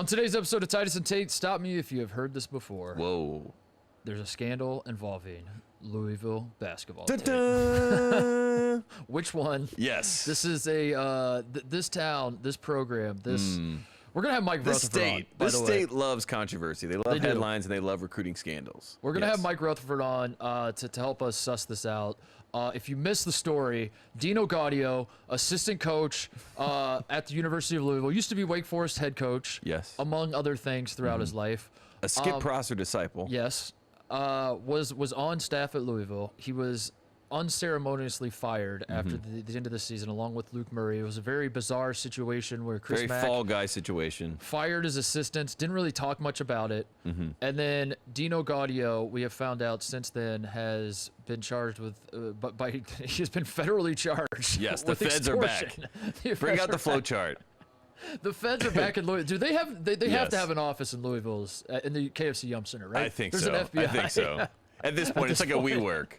On today's episode of Titus and Tate, stop me if you have heard this before. Whoa. There's a scandal involving Louisville basketball. Which one? Yes. This is a this town, this program, this. We're gonna have Mike Rutherford on. This state loves controversy. They love headlines and they love recruiting scandals. We're gonna have Mike Rutherford on to help us suss this out. If you missed the story, Dino Gaudio, assistant coach at the University of Louisville, used to be Wake Forest head coach. Yes. Among other things throughout his life. A Skip Prosser disciple. Yes. Was on staff at Louisville. He was unceremoniously fired after the end of the season, along with Luke Murray. It was a very bizarre situation where Chris Mack fall guy situation. Fired his assistants, didn't really talk much about it. And then Dino Gaudio, we have found out since then, has been charged with, he's been federally charged. Yes, the with feds extortion. are back. Bring out the flow chart. The feds are back in Louisville. Do they have? They have to have an office in Louisville's in the KFC Yum Center, right? I think There's so. an FBI. I think so. At this point, it's like a WeWork.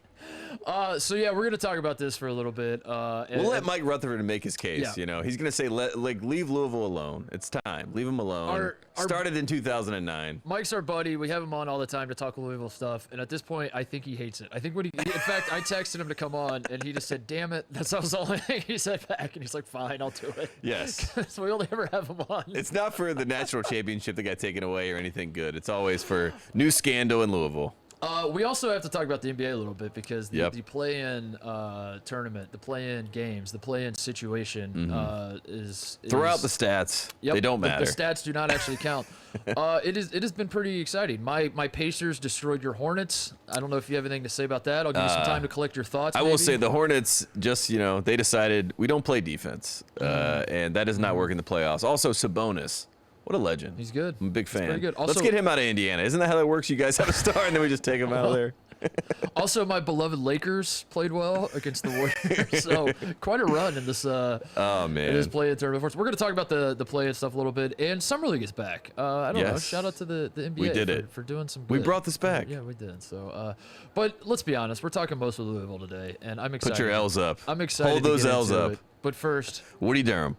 So yeah, we're gonna talk about this for a little bit. We'll let Mike Rutherford make his case. Yeah. You know, he's gonna say, leave Louisville alone. It's time. Leave him alone. Started in 2009. Mike's our buddy. We have him on all the time to talk Louisville stuff. And at this point, I think he hates it. I think in fact, I texted him to come on, and he just said, "Damn it!" That was the only thing he said back. And he's like, "Fine, I'll do it." Yes. So we only ever have him on. It's not for the national championship that got taken away or anything good. It's always for new scandal in Louisville. We also have to talk about the NBA a little bit because the play-in tournament, the play-in games, the play-in situation is throw out the stats. Yep, they don't matter. The stats do not actually count. It has been pretty exciting. My Pacers destroyed your Hornets. I don't know if you have anything to say about that. I'll give you some time to collect your thoughts. I will say the Hornets just they decided we don't play defense, and that does not work in the playoffs. Also Sabonis. What a legend. He's good. I'm a big fan. Pretty good. Also, let's get him out of Indiana. Isn't that how that works? You guys have a star, and then we just take him out of there. Also, my beloved Lakers played well against the Warriors. So, quite a run in this in this play-in tournament. We're going to talk about the play-in stuff a little bit. And Summer League is back. I don't know. Shout out to the NBA we did for doing some good. We brought this back. Yeah, we did. So, but let's be honest. We're talking mostly Louisville today, and I'm excited. Put your L's up. I'm excited Hold those to get L's into up. It. But first, Woody Durham.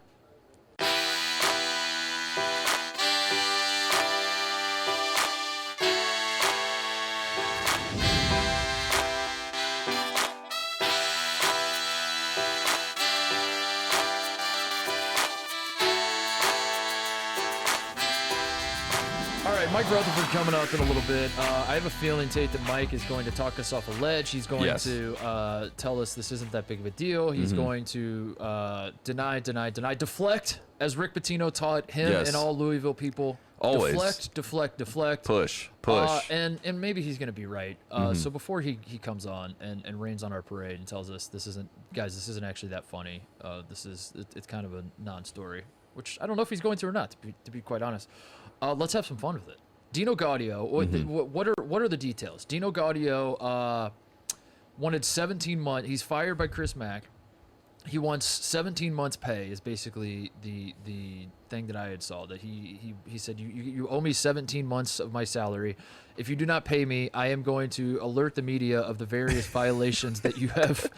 Mike Rutherford coming up in a little bit. I have a feeling, Tate, that Mike is going to talk us off a ledge. He's going to tell us this isn't that big of a deal. He's going to deny, deflect, as Rick Pitino taught him and all Louisville people. Always. Deflect. Push. And maybe he's going to be right. So before he comes on and rains on our parade and tells us this isn't actually that funny. It's kind of a non-story, which I don't know if he's going to or not, to be quite honest. Let's have some fun with it. Dino Gaudio, what are the details? Dino Gaudio wanted 17 months. He's fired by Chris Mack. He wants 17 months pay is basically the thing that I had saw. That he said, you owe me 17 months of my salary. If you do not pay me, I am going to alert the media of the various violations that you have.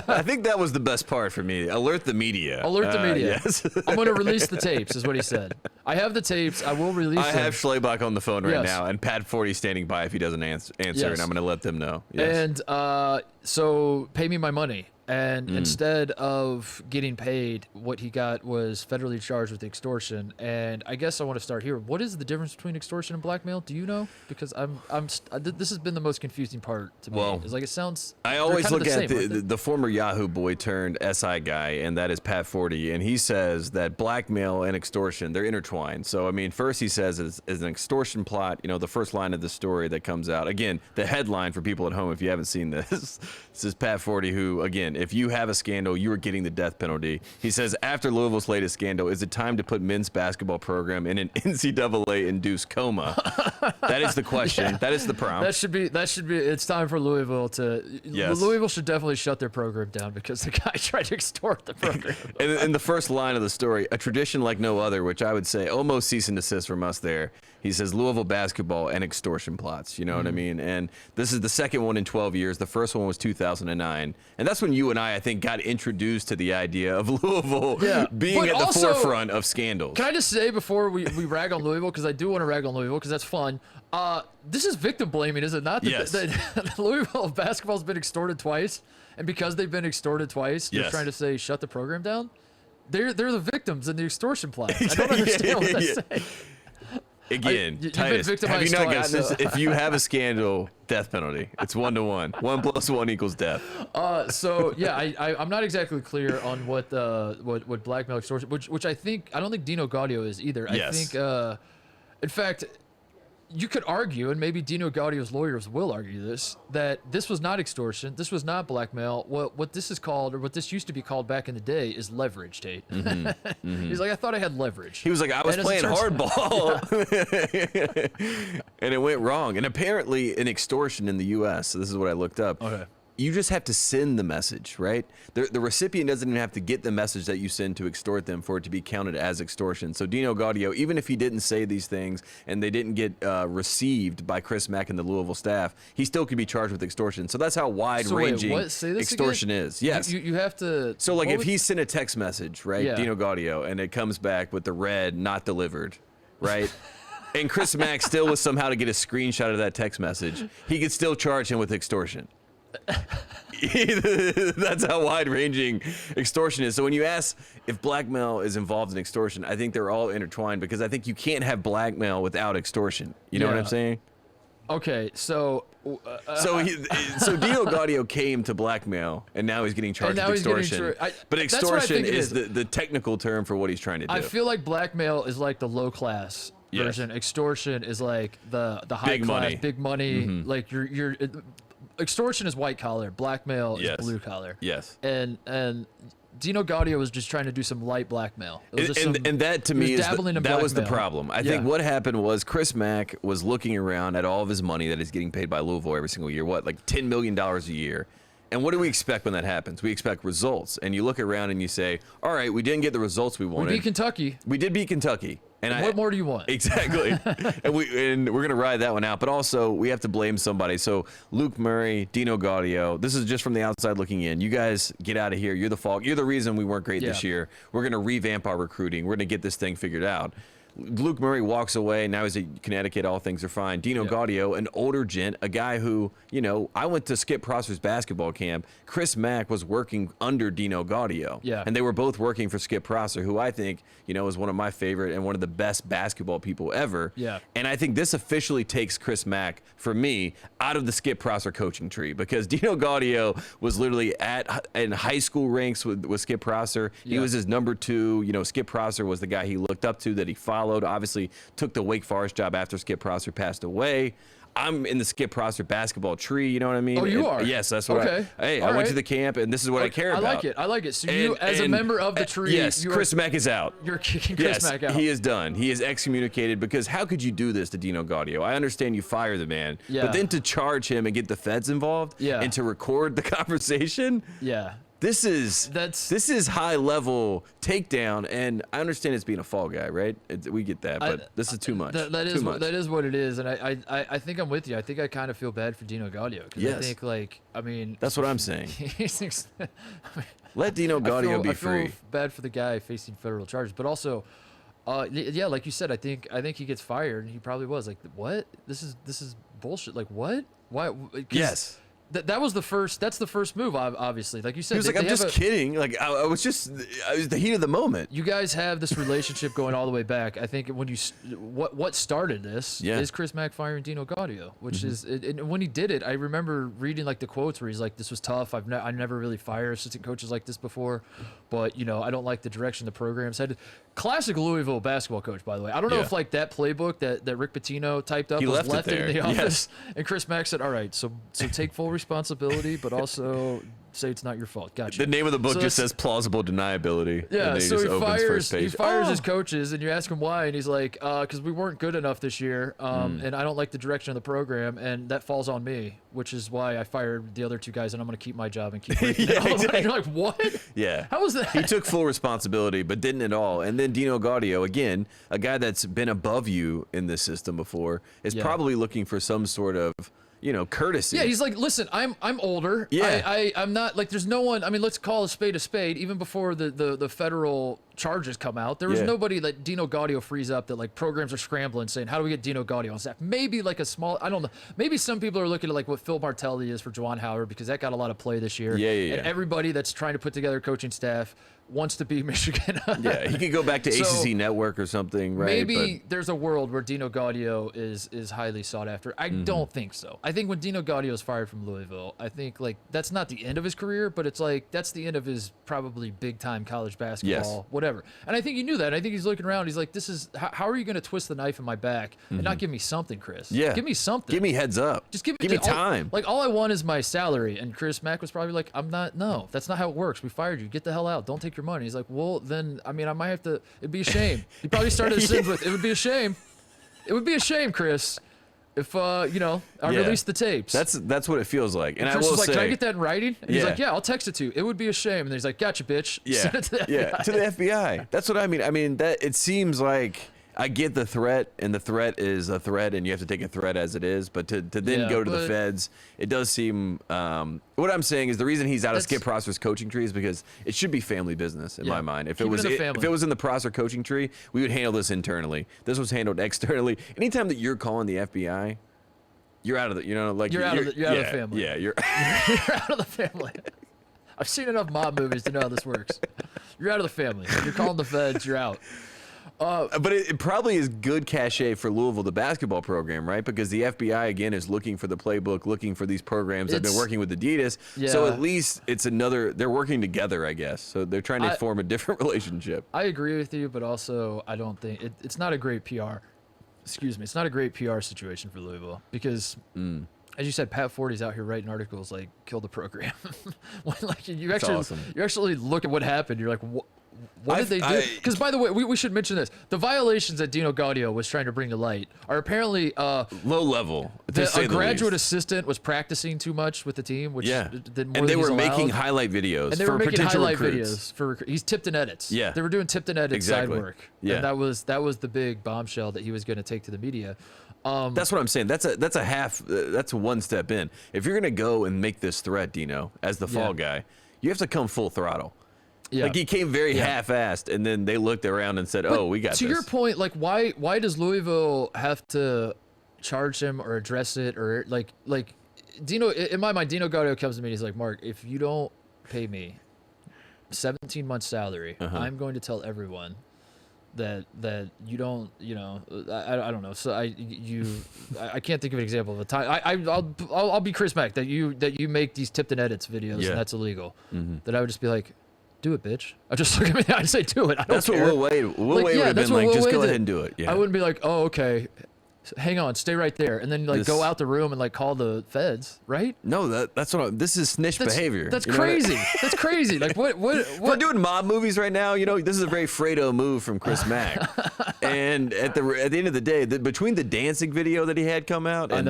I think that was the best part for me. Alert the media. Alert the media. Yes. I'm going to release the tapes, is what he said. I have the tapes. I will release them. I have Schlebach on the phone right now, and Pat 40 standing by if he doesn't answer, and I'm going to let them know. Yes. And so pay me my money. And instead of getting paid, what he got was federally charged with extortion. And I guess I want to start here. What is the difference between extortion and blackmail? Do you know? Because this has been the most confusing part to me. It's like it sounds. I always look at the former Yahoo boy turned SI guy, and that is Pat 40, and he says that blackmail and extortion, they're intertwined. So I mean, first he says it's an extortion plot. The first line of the story that comes out. Again, the headline for people at home, if you haven't seen this, this is Pat 40, who again, if you have a scandal, you are getting the death penalty. He says, after Louisville's latest scandal, is it time to put men's basketball program in an NCAA-induced coma? That is the question. That is the prompt. That should be. It's time for Louisville to. Yes. Louisville should definitely shut their program down because the guy tried to extort the program. And in the first line of the story, a tradition like no other, which I would say almost cease and desist from us there. He says Louisville basketball and extortion plots. You know what I mean? And this is the second one in 12 years. The first one was 2009. And that's when you and I think, got introduced to the idea of Louisville being at the also, forefront of scandals. Can I just say before we rag on Louisville, because I do want to rag on Louisville because that's fun. This is victim blaming, is it not? Yes. That Louisville basketball's been extorted twice, and because they've been extorted twice, they're trying to say shut the program down. They're the victims in the extortion plot. I don't understand what that's saying. Again, you've Titus, been have you not twice, gotten this? If you have a scandal, death penalty. It's 1-to-1. 1 + 1 = death. So yeah, I'm not exactly clear on what blackmail extortion, which I don't think Dino Gaudio is either. I think, in fact, you could argue, and maybe Dino Gaudio's lawyers will argue this, that this was not extortion, this was not blackmail. What this is called, or what this used to be called back in the day, is leverage, Tate. He's like, I thought I had leverage. He was like, I was playing hardball, and it went wrong. And apparently, in extortion in the U.S., so this is what I looked up. Okay. You just have to send the message, right? The recipient doesn't even have to get the message that you send to extort them for it to be counted as extortion. So Dino Gaudio, even if he didn't say these things and they didn't get received by Chris Mack and the Louisville staff, he still could be charged with extortion. So that's how wide-ranging extortion is. Yes. You have to... So like if he sent a text message, right, Dino Gaudio, and it comes back with the red not delivered, right? And Chris Mack still was somehow to get a screenshot of that text message, he could still charge him with extortion. That's how wide-ranging extortion is. So when you ask if blackmail is involved in extortion, I think they're all intertwined, because I think you can't have blackmail without extortion. You know what I'm saying? Okay, so so Dino Gaudio came to blackmail, and now he's getting charged with extortion. But extortion is the technical term for what he's trying to do. I feel like blackmail is like the low-class version. Extortion is like the high-class, big money. Like you're extortion is white collar, blackmail is blue collar. Yes. And Dino Gaudio was just trying to do some light blackmail. And that to me that was the problem. I think what happened was Chris Mack was looking around at all of his money that he's getting paid by Louisville every single year. What, like $10 million a year? And what do we expect when that happens? We expect results. And you look around and you say, all right, we didn't get the results we wanted. We beat Kentucky. We did beat Kentucky. And what more do you want? Exactly. and we're going to ride that one out. But also, we have to blame somebody. So Luke Murray, Dino Gaudio, this is just from the outside looking in. You guys get out of here. You're the fault. You're the reason we weren't great this year. We're going to revamp our recruiting. We're going to get this thing figured out. Luke Murray walks away. Now he's at Connecticut. All things are fine. Dino Gaudio, an older gent, a guy who, I went to Skip Prosser's basketball camp. Chris Mack was working under Dino Gaudio. Yeah. And they were both working for Skip Prosser, who I think, is one of my favorite and one of the best basketball people ever. Yeah. And I think this officially takes Chris Mack, for me, out of the Skip Prosser coaching tree, because Dino Gaudio was literally in high school ranks with Skip Prosser. He was his number 2. Skip Prosser was the guy he looked up to, that he followed. Obviously took the Wake Forest job after Skip Prosser passed away. I'm in the Skip Prosser basketball tree, you know what I mean? Oh, you are? Yes, that's what I went to the camp, and this is what I care about. I like it. So you, as a member of the tree... Yes, Chris Mack is out. You're kicking Chris Mack out. He is done. He is excommunicated, because how could you do this to Dino Gaudio? I understand you fire the man, but then to charge him and get the feds involved and to record the conversation... Yeah. This is high level takedown, and I understand it's being a fall guy, right? We get that, but this is too much. That is what it is, and I think I'm with you. I think I kind of feel bad for Dino Gaudio, because I think that's what I'm saying. Let Dino Gaudio be free. I feel bad for the guy facing federal charges, but also, like you said, I think he gets fired, and he probably was like, what? This is bullshit. Like what? Why? Yes. That's the first move, obviously. Like you said, he was like, I'm just kidding. Like I was the heat of the moment. You guys have this relationship going all the way back. I think when what started this is Chris Mack firing Dino Gaudio, which is, and when he did it, I remember reading like the quotes where he's like, this was tough. I never really fired assistant coaches like this before, but I don't like the direction the program's headed. Classic Louisville basketball coach, by the way. I don't know if like that playbook that Rick Pitino typed up was left in the office, and Chris Mack said, all right, so take full responsibility, but also say it's not your fault. Gotcha. The name of the book just says plausible deniability. Yeah, so he fires his coaches, and you ask him why, and he's like, because we weren't good enough this year, and I don't like the direction of the program, and that falls on me, which is why I fired the other 2 guys, and I'm going to keep my job and keep breaking it all. Exactly. You're like, what? Yeah. How was that? He took full responsibility, but didn't at all. And then Dino Gaudio, again, a guy that's been above you in this system before, is probably looking for some sort of courtesy. Yeah, he's like, listen, I'm older. Yeah. I'm not like, there's no one. I mean, let's call a spade a spade. Even before the federal charges come out, there was nobody that Dino Gaudio frees up that like programs are scrambling saying, how do we get Dino Gaudio on staff? Maybe like a small, I don't know. Maybe some people are looking at like what Phil Martelli is for Juwan Howard because that got a lot of play this year. Yeah. And everybody that's trying to put together a coaching staff wants to be Michigan. Yeah, he could go back to ACC Network or something, right? Maybe there's a world where Dino Gaudio is highly sought after. I don't think so. I think when Dino Gaudio is fired from Louisville, I think like that's not the end of his career, but it's like that's the end of his probably big time college basketball, whatever. And I think he knew that. I think he's looking around. He's like, this is how are you going to twist the knife in my back and not give me something, Chris? Yeah, give me something. Give me heads up. Just give me time. All I want is my salary. And Chris Mack was probably like, no, that's not how it works. We fired you. Get the hell out. Don't take your money. He's like, well, then, I mean, I might have to, it'd be a shame. He probably started his sentence with, it would be a shame. It would be a shame, Chris, if, I released the tapes. That's what it feels like. And Chris I will was like, say, can I get that in writing? And he's like, yeah, I'll text it to you. It would be a shame. And he's like, gotcha, bitch. Send it to the FBI. To the FBI. That's what I mean. I mean, that it seems like I get the threat, and the threat is a threat, and you have to take a threat as it is. But to then go to the feds, it does seem. What I'm saying is the reason he's out of Skip Prosser's coaching tree is because it should be family business in my mind. If it was in the Prosser coaching tree, we would handle this internally. This was handled externally. Anytime that you're calling the FBI, you're out of the. You're out of the family. Yeah, you're out of the family. I've seen enough mob movies to know how this works. You're out of the family. You're calling the feds. You're out. But it probably is good cachet for Louisville, the basketball program, right? Because the FBI, again, is looking for the playbook, looking for these programs that have been working with Adidas. Yeah. So at least it's they're working together, I guess. So they're trying to form a different relationship. I agree with you, but also I don't think it's not a great PR. Excuse me. It's not a great PR situation for Louisville because, as you said, Pat Forty's out here writing articles like "kill the program." Like you actually look at what happened. You're like, what did they do? Because, by the way, we should mention this. The violations that Dino Gaudio was trying to bring to light are apparently low level. A graduate assistant was practicing too much with the team, which did more and they were making allowed. Highlight videos and they for were making potential highlight recruits. videos for he's tipped and edits. Yeah, they were doing tipped and edit side work. Yeah, and that was the big bombshell that he was going to take to the media. That's what I'm saying. That's a half. That's one step in. If you're gonna go and make this threat, Dino, as the fall guy, you have to come full throttle. Yeah. Like he came very half-assed, and then they looked around and said, "Oh, we got this." To your point, like why does Louisville have to charge him or address it or like Dino? In my mind, Dino Gaudio comes to me and he's like, "Mark, if you don't pay me 17 months salary, I'm going to tell everyone that you don't, I don't know. So I can't think of an example of a time. I'll be Chris Mack that you make these tipped and edits videos and that's illegal. That I would just be like, do it, bitch. I just look at me and I say, do it. I don't That's care. what Will Wade would have been like, just go ahead and do it. Yeah. I wouldn't be like, oh, okay. Hang on, stay right there, and then go out the room and call the feds, right? No, that's what. This is snitch behavior. That's crazy. That's crazy. Like what? We're doing mob movies right now. This is a very Fredo move from Chris Mack. And at the end of the day, between the dancing video that he had come out and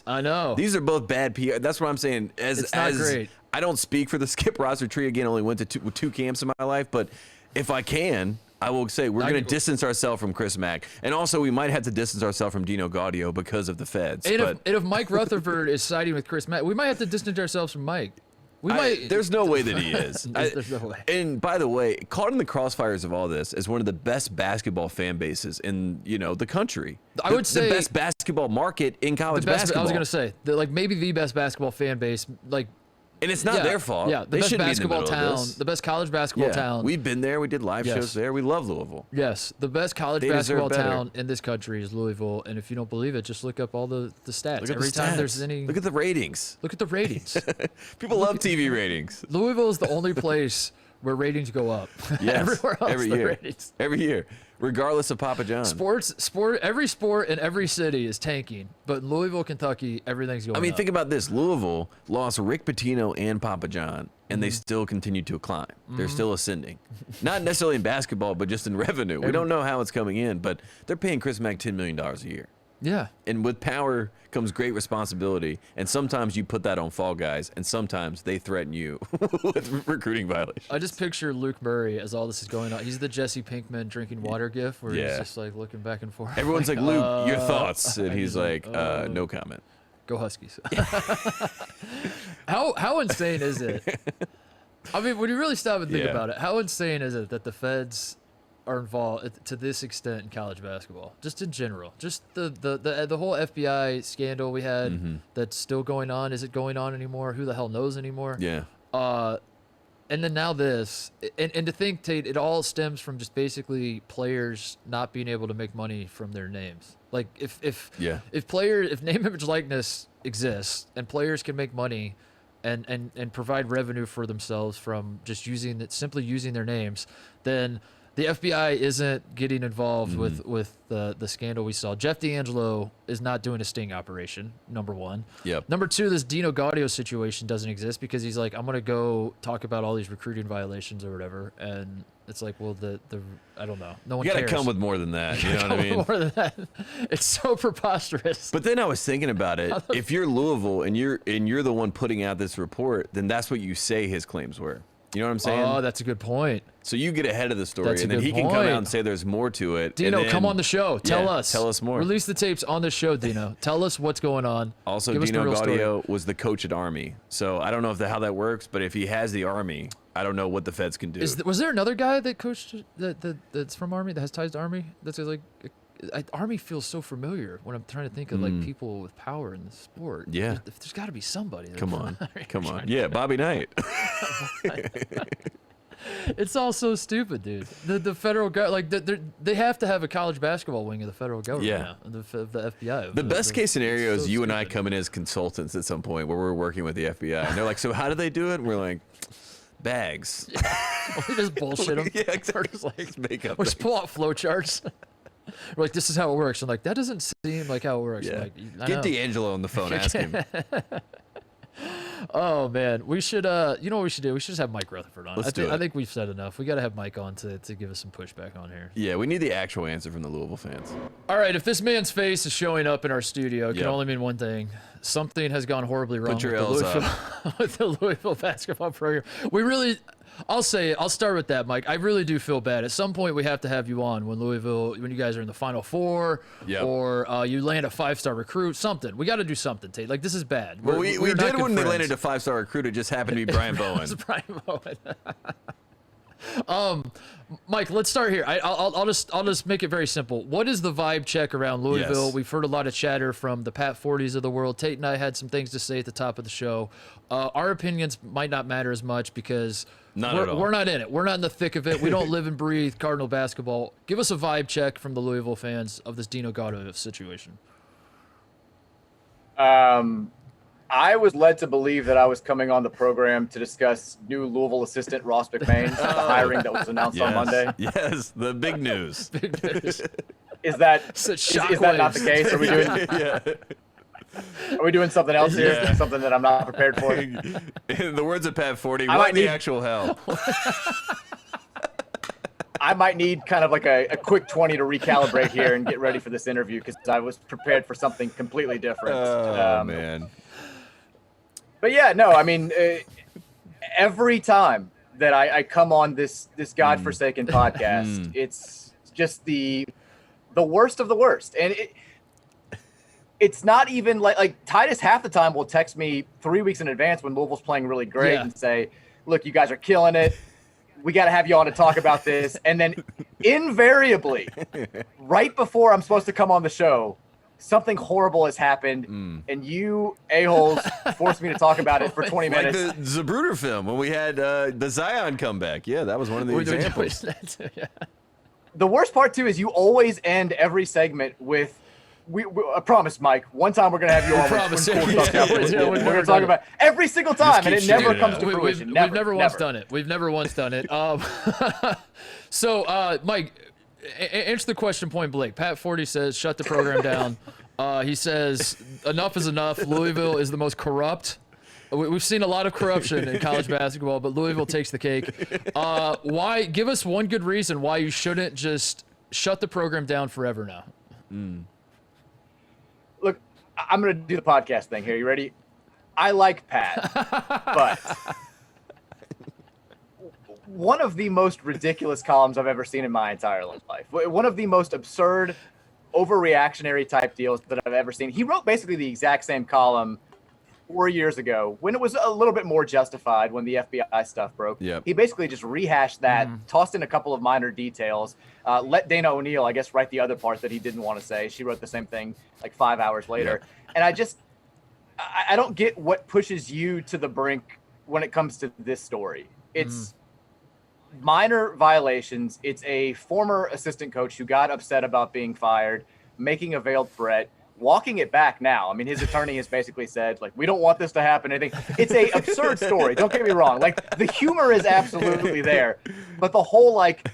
I know these are both bad PR. That's what I'm saying. It's not great. I don't speak for the Skip Prosser tree again. Only went to two camps in my life, but if I can, I will say we're going to distance ourselves from Chris Mack. And also, we might have to distance ourselves from Dino Gaudio because of the feds. And if Mike Rutherford is siding with Chris Mack, we might have to distance ourselves from Mike. There's no way that he is. There's no way. And by the way, caught in the crossfires of all this is one of the best basketball fan bases in the country. I would say the best basketball market in college basketball. I was going to say maybe the best basketball fan base. And it's not their fault. Yeah, the best basketball town, the best college basketball town. We've been there. We did live shows there. We love Louisville. Yes, the best college basketball town in this country is Louisville. And if you don't believe it, just look up all the stats. Every time there's any... Look at the ratings. Look at the ratings. People love TV ratings. Louisville is the only place where ratings go up. Yes, everywhere else, every year. Every year. Regardless of Papa John. Every sport in every city is tanking, but in Louisville, Kentucky, everything's going up. Think about this. Louisville lost Rick Pitino and Papa John, and they still continue to climb. They're still ascending. Not necessarily in basketball, but just in revenue. We don't know how it's coming in, but they're paying Chris Mack $10 million a year. Yeah. And with power comes great responsibility, and sometimes you put that on fall guys, and sometimes they threaten you with recruiting violations. I just picture Luke Murray as all this is going on. He's the Jesse Pinkman drinking water gif where he's just looking back and forth. Everyone's like, Luke, your thoughts? And he's like, no comment. Go Huskies. How insane is it? I mean, when you really stop and think about it, how insane is it that the feds are involved to this extent in college basketball, just in general? Just the whole FBI scandal we had that's still going on. Is it going on anymore? Who the hell knows anymore? Yeah. And then now this, and to think, Tate, it all stems from just basically players not being able to make money from their names. Like if name, image, likeness exists and players can make money and provide revenue for themselves from just simply using their names, then the FBI isn't getting involved with the scandal we saw. Jeff D'Angelo is not doing a sting operation, number one. Yep. Number two, this Dino Gaudio situation doesn't exist because he's like, I'm going to go talk about all these recruiting violations or whatever. And it's like, well, I don't know. No one cares. You got to come with more than that. You know what I mean? More than that. It's so preposterous. But then I was thinking about it. If you're Louisville and you're the one putting out this report, then that's what you say his claims were. You know what I'm saying? Oh, that's a good point. So you get ahead of the story, That's a and then good he can come point. out and say there's more to it. Dino, and then, come on the show. Tell us more. Release the tapes on the show, Dino. Tell us what's going on. Also, Give us the Dino real story. Gaudio was the coach at Army. So I don't know how that works, but if he has the Army, I don't know what the feds can do. Was there another guy that coached that's from Army, that has ties to Army? That's like... Army feels so familiar when I'm trying to think of like people with power in the sport. Yeah. There's got to be somebody. Come on. Yeah, Bobby Knight. It's all so stupid, dude. The federal government, like they have to have a college basketball wing of the federal government Yeah. now, the FBI. The best case scenario is so you and I stupid. come in as consultants at some point where we're working with the FBI. And they're like, so how do they do it? And we're like, bags. We just bullshit them. Yeah, exactly. We're just like, Just make up we just things. pull out flow charts. We're like, this is how it works. I'm like, that doesn't seem like how it works. I'm Yeah. like, I Get know. D'Angelo on the phone. Ask him. Oh man, we should. You know what we should do? We should just have Mike Rutherford on. Let's do it. I think we've said enough. We got to have Mike on to give us some pushback on here. Yeah, we need the actual answer from the Louisville fans. All right, if this man's face is showing up in our studio, it can Yep. only mean one thing: something has gone horribly wrong Put your with, L's the Louisville, with the Louisville basketball program. We really. I'll start with that, Mike. I really do feel bad. At some point, we have to have you on when you guys are in the Final Four, Yep. or you land a 5-star recruit. Something. We got to do something, Tate. Like, this is bad. Well, we we're not did good when they friends. landed a 5-star recruit. It just happened to be Brian Bowen. It's Brian Bowen. Mike, let's start here. I'll just make it very simple. What is the vibe check around Louisville? Yes. We've heard a lot of chatter from the Pat Forties of the world. Tate and I had some things to say at the top of the show. Our opinions might not matter as much because we're not in it. We're not in the thick of it. We don't live and breathe Cardinal basketball. Give us a vibe check from the Louisville fans of this Dino Gaudio situation. I was led to believe that I was coming on the program to discuss new Louisville assistant Ross McMahon, the hiring that was announced on Monday. Yes, the big news. Big news. Is that Such is that not the shockwaves. case? Are we doing Yeah. are we doing something else here? Yeah. Something that I'm not prepared for? In the words of Pat 40, I what might in the need- actual hell? I might need kind of like a quick 20 to recalibrate here and get ready for this interview because I was prepared for something completely different. Oh, man. But yeah, no, I mean, every time that I come on this godforsaken podcast, it's just the worst of the worst. And it's not even like Titus half the time will text me 3 weeks in advance when Louisville's playing really great Yeah. and say, look, you guys are killing it. We got to have you on to talk about this. And then invariably, right before I'm supposed to come on the show, something horrible has happened, and you a-holes forced me to talk about it for 20 Like minutes. the Zapruder film when we had the Zion comeback. Yeah, that was one of the examples. Yeah. The worst part, too, is you always end every segment with, I promise, Mike, one time we're going to have you on. promise. When cool Yeah, stuff happens. yeah, we've We're never going to talk done it. about every single time, and keep it never shooting comes it to out. fruition. We've Never, never once done it. We've never once done it. So, Mike, answer the question point blank. Pat 40 says, shut the program down. He says, enough is enough. Louisville is the most corrupt. We've seen a lot of corruption in college basketball, but Louisville takes the cake. Why? Give us one good reason why you shouldn't just shut the program down forever now. Look, I'm going to do the podcast thing here. You ready? I like Pat, but one of the most ridiculous columns I've ever seen in my entire life. One of the most absurd, overreactionary type deals that I've ever seen. He wrote basically the exact same column 4 years ago when it was a little bit more justified when the FBI stuff broke. Yep. He basically just rehashed that, tossed in a couple of minor details, let Dana O'Neill, I guess, write the other part that he didn't want to say. She wrote the same thing like 5 hours later. Yep. And I don't get what pushes you to the brink when it comes to this story. It's minor violations. It's a former assistant coach who got upset about being fired, making a veiled threat, walking it back now. I mean, his attorney has basically said, like, we don't want this to happen. It's a absurd story. Don't get me wrong. Like, the humor is absolutely there. But the whole, like,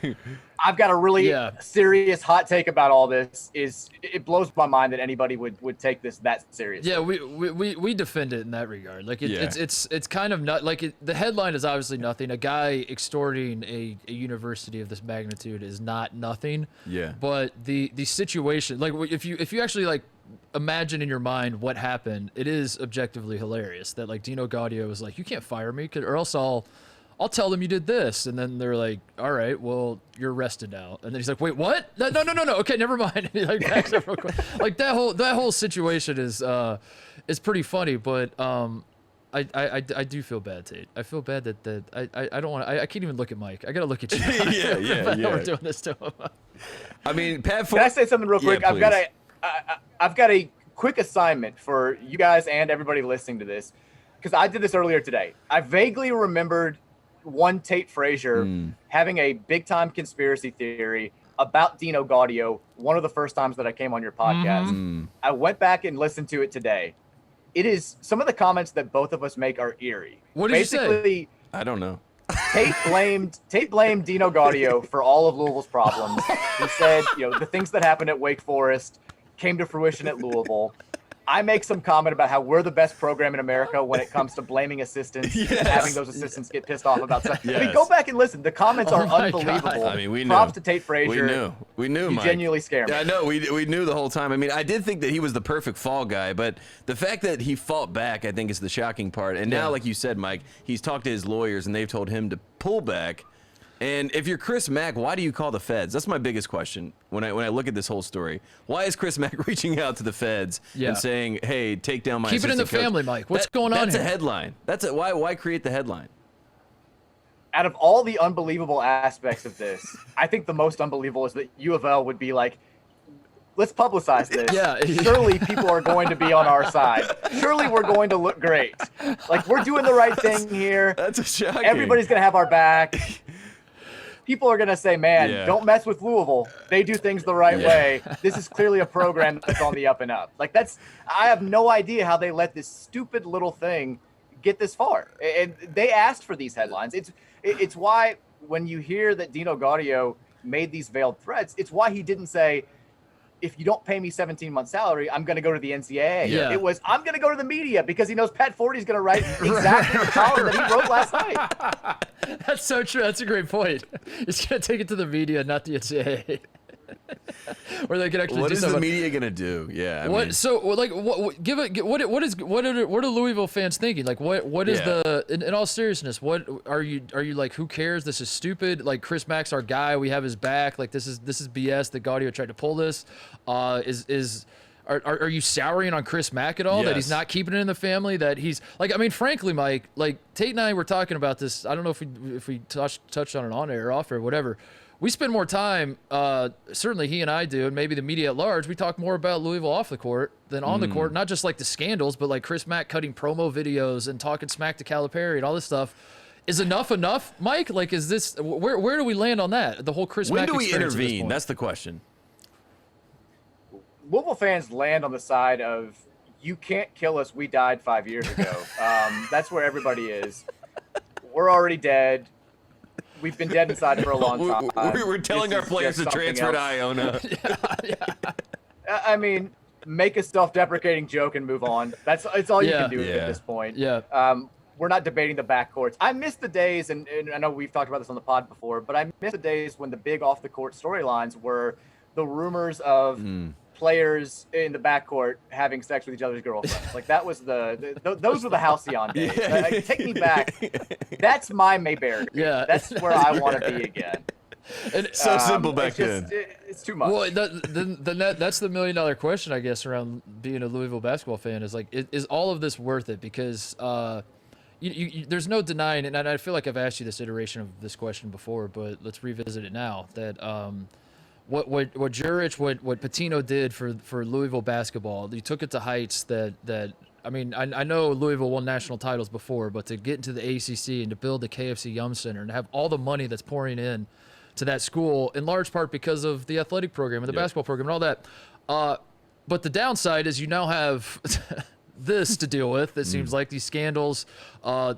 I've got a really serious hot take about all this it blows my mind that anybody would take this that seriously. Yeah, we defend it in that regard. Like, it's kind of not, like, the headline is obviously nothing. A guy extorting a university of this magnitude is not nothing. Yeah. But the situation, like, if you actually, like, imagine in your mind what happened, it is objectively hilarious that, like, Dino Gaudio was like, you can't fire me, or else I'll tell them you did this. And then they're like, all right, well, you're arrested now. And then he's like, wait, what? No. Okay, never mind. He, like, backs up real quick. Like, that whole situation is pretty funny, but I do feel bad, Tate. I feel bad that I don't want to. I can't even look at Mike. I gotta look at you. yeah. We're doing this to him. I mean, Pat. Can I say something real quick? Yeah, I've got a quick assignment for you guys and everybody listening to this, because I did this earlier today. I vaguely remembered one Tate Frazier having a big time conspiracy theory about Dino Gaudio one of the first times that I came on your podcast. I went back and listened to it today. It is, some of the comments that both of us make are eerie. What did you say? I don't know. Tate blamed Dino Gaudio for all of Louisville's problems. He said, the things that happened at Wake Forest came to fruition at Louisville. I make some comment about how we're the best program in America when it comes to blaming assistants and having those assistants get pissed off about stuff. I mean, go back and listen. The comments are unbelievable. God. I mean, we knew. Props to Tate Frazier. We knew. You Mike. genuinely scare me. I know. We knew the whole time. I mean, I did think that he was the perfect fall guy, but the fact that he fought back, I think, is the shocking part. And now, like you said, Mike, he's talked to his lawyers, and they've told him to pull back. And if you're Chris Mack, why do you call the feds? That's my biggest question when I look at this whole story. Why is Chris Mack reaching out to the feds and saying, "Hey, take down my keep it in the coach"? family, Mike? What's going on here? That's a headline. Why create the headline? Out of all the unbelievable aspects of this, I think the most unbelievable is that U of L would be like, let's publicize this. Yeah. Surely people are going to be on our side. Surely we're going to look great. Like, we're doing the right thing here. That's shocking. Everybody's going to have our back. People are going to say, man, don't mess with Louisville. They do things the right way. This is clearly a program that's on the up and up. Like, I have no idea how they let this stupid little thing get this far. And they asked for these headlines. It's why when you hear that Dino Gaudio made these veiled threats, it's why he didn't say, if you don't pay me 17 months salary, I'm going to go to the NCAA. Yeah. It was, I'm going to go to the media because he knows Pat Forty's going to write exactly the column that he wrote last night. That's so true. That's a great point. He's going to take it to the media, not the NCAA. Or they can actually what do is something. the media gonna do? Yeah. What are Louisville fans thinking? Like, what is in all seriousness? What are you like? Who cares? This is stupid. Like, Chris Mack's our guy. We have his back. Like, this is BS that Gaudio tried to pull this. Are you souring on Chris Mack at all? Yes. That he's not keeping it in the family? That he's like, I mean, frankly, Mike, like Tate and I were talking about this. I don't know if we touched on it on air or off air, whatever. We spend more time, certainly he and I do, and maybe the media at large, we talk more about Louisville off the court than on the court. Not just like the scandals, but like Chris Mack cutting promo videos and talking smack to Calipari and all this stuff. Is enough, Mike? Like, is this, where do we land on that? The whole Chris Mack experience. When do we experience intervene? That's the question. Louisville fans land on the side of, you can't kill us, we died 5 years ago. That's where everybody is. We're already dead. We've been dead inside for a long time. We're telling our players to transfer to Iona. I mean, make a self-deprecating joke and move on. It's all you can do at this point. Yeah. We're not debating the backcourts. I miss the days, and I know we've talked about this on the pod before, but I miss the days when the big off-the-court storylines were the rumors of players in the backcourt having sex with each other's girlfriends. Like, that was those were the halcyon days. Like, take me back. That's my Mayberry. Yeah. That's where I want to be again. And, So simple back then. It's too much. well, that's the $1 million question, I guess, around being a Louisville basketball fan is like, is all of this worth it? Because there's no denying, and I feel like I've asked you this iteration of this question before, but let's revisit it now. That what Jurich, what Pitino did for Louisville basketball, he took it to heights that. I mean, I know Louisville won national titles before, but to get into the ACC and to build the KFC Yum Center and have all the money that's pouring in to that school, in large part because of the athletic program and the basketball program and all that. But the downside is you now have this to deal with. It seems like these scandals,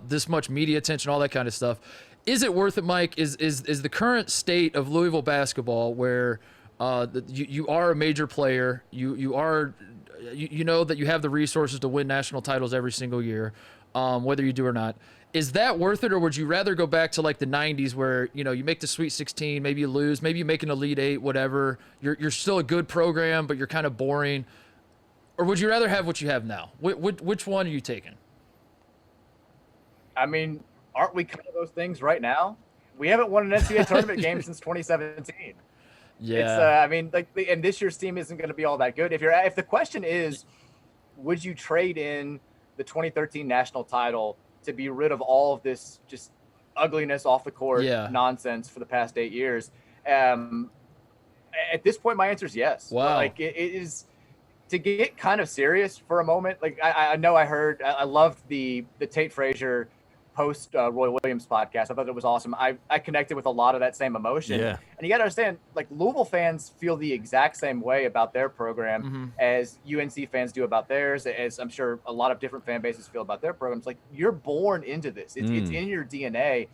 this much media attention, all that kind of stuff. Is it worth it, Mike? Is the current state of Louisville basketball where you are a major player, you know that you have the resources to win national titles every single year, whether you do or not. Is that worth it, or would you rather go back to like the 90s where, you make the Sweet 16, maybe you lose, maybe you make an Elite Eight, whatever. You're still a good program, but you're kind of boring. Or would you rather have what you have now? Which one are you taking? I mean, aren't we kind of those things right now? We haven't won an NCAA tournament game since 2017. Yeah. It's, I mean, and this year's team isn't going to be all that good. If the question is, would you trade in the 2013 national title to be rid of all of this just ugliness off the court nonsense for the past 8 years? At this point, my answer is yes. Wow. Like it is, to get kind of serious for a moment. Like I know I loved the Tate Frazier post Roy Williams podcast. I thought it was awesome. I connected with a lot of that same emotion. Yeah. And you got to understand, like, Louisville fans feel the exact same way about their program as UNC fans do about theirs, as I'm sure a lot of different fan bases feel about their programs. Like, you're born into this. It's in your DNA.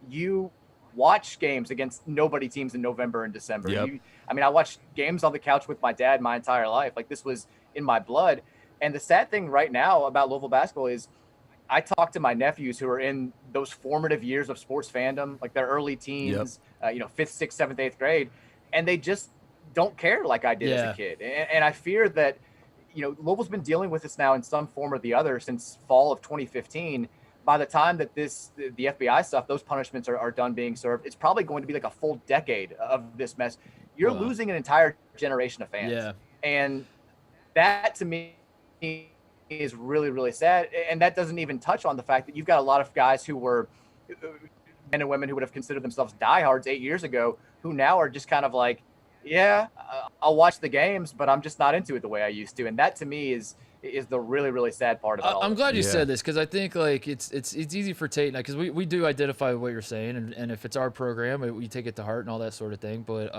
You watch games against nobody teams in November and December. Yep. I watched games on the couch with my dad my entire life. Like, this was in my blood. And the sad thing right now about Louisville basketball is I talk to my nephews who are in those formative years of sports fandom, like their early teens, 5th, 6th, 7th, 8th grade, and they just don't care like I did as a kid. And I fear that, Louisville's been dealing with this now in some form or the other since fall of 2015. By the time that the FBI stuff, those punishments are done being served, it's probably going to be like a full decade of this mess. You're losing an entire generation of fans. Yeah. And that, to me, is really, really sad. And that doesn't even touch on the fact that you've got a lot of guys who were men and women who would have considered themselves diehards 8 years ago, who now are just kind of like, I'll watch the games, but I'm just not into it the way I used to. And that, to me, is the really, really sad part about it. I'm glad you said this, because I think like it's easy for Tate, because we do identify what you're saying, and if it's our program, we take it to heart and all that sort of thing. But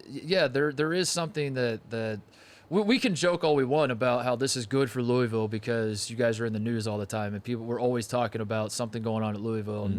there is something that we can joke all we want about how this is good for Louisville because you guys are in the news all the time, and we're always talking about something going on at Louisville.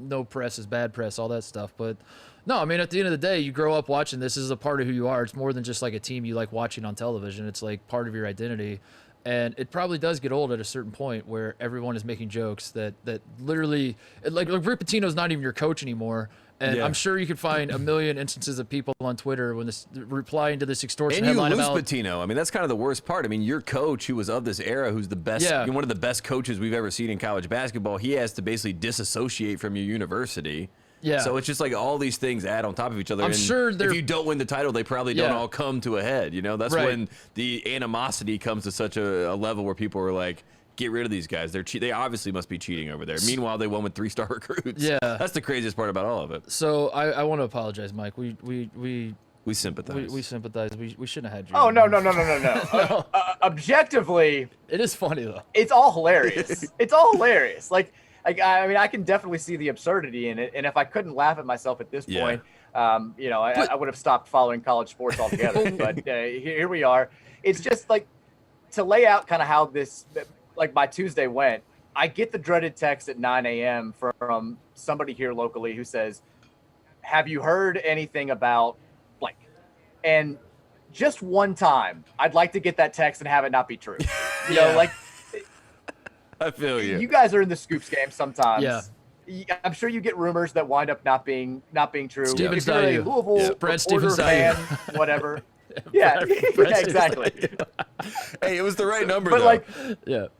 No press is bad press, all that stuff. But no, at the end of the day, you grow up watching this. This is a part of who you are. It's more than just like a team you like watching on television. It's like part of your identity. And it probably does get old at a certain point where everyone is making jokes that literally, like Rick Pitino's not even your coach anymore. And I'm sure you could find a million instances of people on Twitter when replying to this extortion headline about Pitino. That's kind of the worst part. Your coach, who was of this era, who's the best, one of the best coaches we've ever seen in college basketball, he has to basically disassociate from your university. Yeah. So it's just like all these things add on top of each other. I'm sure if you don't win the title, they probably don't all come to a head. That's when the animosity comes to such a level where people are like, get rid of these guys. They obviously must be cheating over there. Meanwhile, they won with 3-star recruits. Yeah. That's the craziest part about all of it. So I want to apologize, Mike. We sympathize. We sympathize. We shouldn't have had you. Oh, no. Objectively, it is funny though. It's all hilarious. It's all hilarious. Like, I can definitely see the absurdity in it. And if I couldn't laugh at myself at this point, I would have stopped following college sports altogether. But here we are. It's just like, to lay out kind of how this, like, my Tuesday went, I get the dreaded text at 9 a.m. from somebody here locally who says, have you heard anything about blank? And just one time, I'd like to get that text and have it not be true. You know, like, I feel you. You guys are in the scoops game sometimes. Yeah. I'm sure you get rumors that wind up not being true. Stevens if you're a Louisville reporter, fan, whatever. Yeah, exactly. Hey, it was the right number, but though. Like,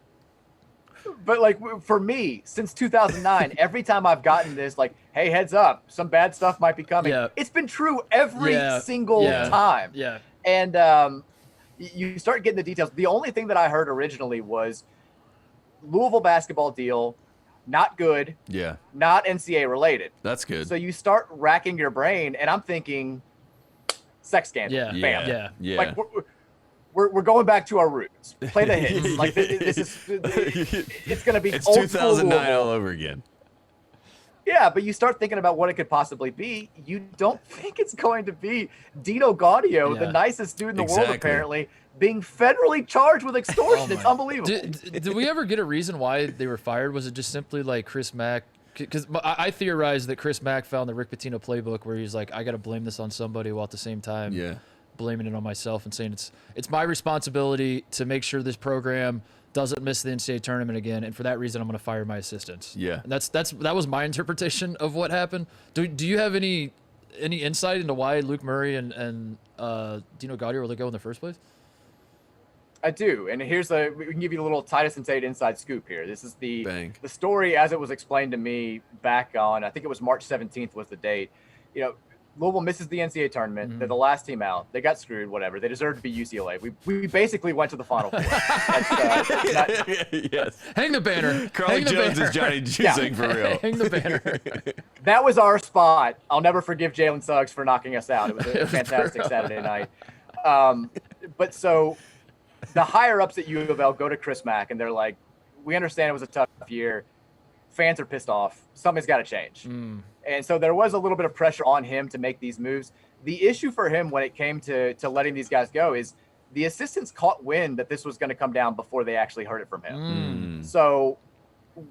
But like for me, since 2009, every time I've gotten this, like, hey, heads up, some bad stuff might be coming. Yeah. It's been true every single time. Yeah. And you start getting the details. The only thing that I heard originally was Louisville basketball deal, not good. Yeah. Not NCAA related. That's good. So you start racking your brain, and I'm thinking sex scandal. Yeah. Bam. Yeah. Like we're going back to our roots. Play the hits. Like this is it's going to be it's old 2009 all over again. Yeah, but you start thinking about what it could possibly be. You don't think it's going to be Dino Gaudio, the nicest dude in the world, apparently, being federally charged with extortion. It's unbelievable. Did we ever get a reason why they were fired? Was it just simply like Chris Mack? Because I theorized that Chris Mack found the Rick Pitino playbook where he's like, I got to blame this on somebody, while at the same time blaming it on myself and saying it's my responsibility to make sure this program doesn't miss the NCAA tournament again, and for that reason, I'm going to fire my assistants. Yeah, and that was my interpretation of what happened. Do you have any insight into why Luke Murray and Dino Gaudio were let go in the first place? I do, and we can give you a little Titus and Tate inside scoop here. This is the story as it was explained to me back on, I think it was March 17th was the date. You know, Louisville misses the NCAA tournament. They're the last team out. They got screwed, whatever. They deserved to be UCLA. We basically went to the Final Four. Yes. Hang the banner. Carly Jones is Johnny Juzang for real. Hang the banner. That was our spot. I'll never forgive Jalen Suggs for knocking us out. It was a fantastic Saturday night. But so the higher-ups at U of L go to Chris Mack, and they're like, we understand it was a tough year. Fans are pissed off. Something's got to change. And so there was a little bit of pressure on him to make these moves. The issue for him when it came to letting these guys go is the assistants caught wind that this was going to come down before they actually heard it from him. So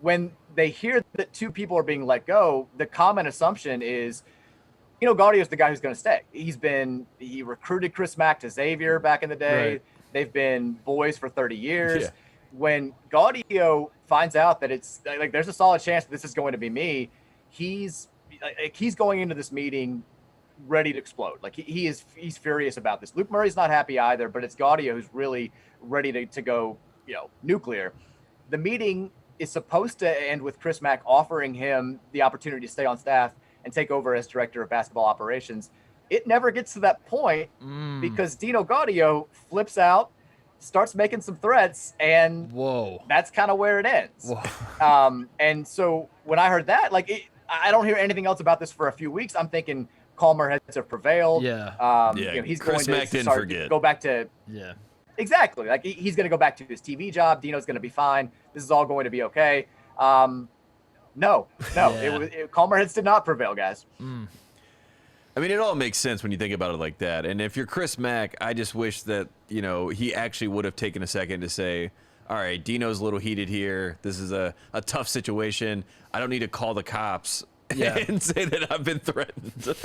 when they hear that two people are being let go, the common assumption is, Gaudio is the guy who's going to stay. He recruited Chris Mack to Xavier back in the day. Right. They've been boys for 30 years. Yeah. When Gaudio finds out that it's like there's a solid chance that this is going to be me, he's going into this meeting ready to explode. Like he's furious about this. Luke Murray's not happy either, but it's Gaudio who's really ready to go, nuclear. The meeting is supposed to end with Chris Mack offering him the opportunity to stay on staff and take over as director of basketball operations. It never gets to that point because Dino Gaudio flips out, starts making some threats, and that's kind of where it ends. And so when I heard that, I don't hear anything else about this for a few weeks. I'm thinking calmer heads have prevailed. He's Chris going Mack to didn't forget. Go back to exactly. Like he's going to go back to his TV job. Dino's going to be fine. This is all going to be okay. No, calmer heads did not prevail, guys. I mean, it all makes sense when you think about it like that. And if you're Chris Mack, I just wish that, he actually would have taken a second to say, all right, Dino's a little heated here. This is a tough situation. I don't need to call the cops and say that I've been threatened.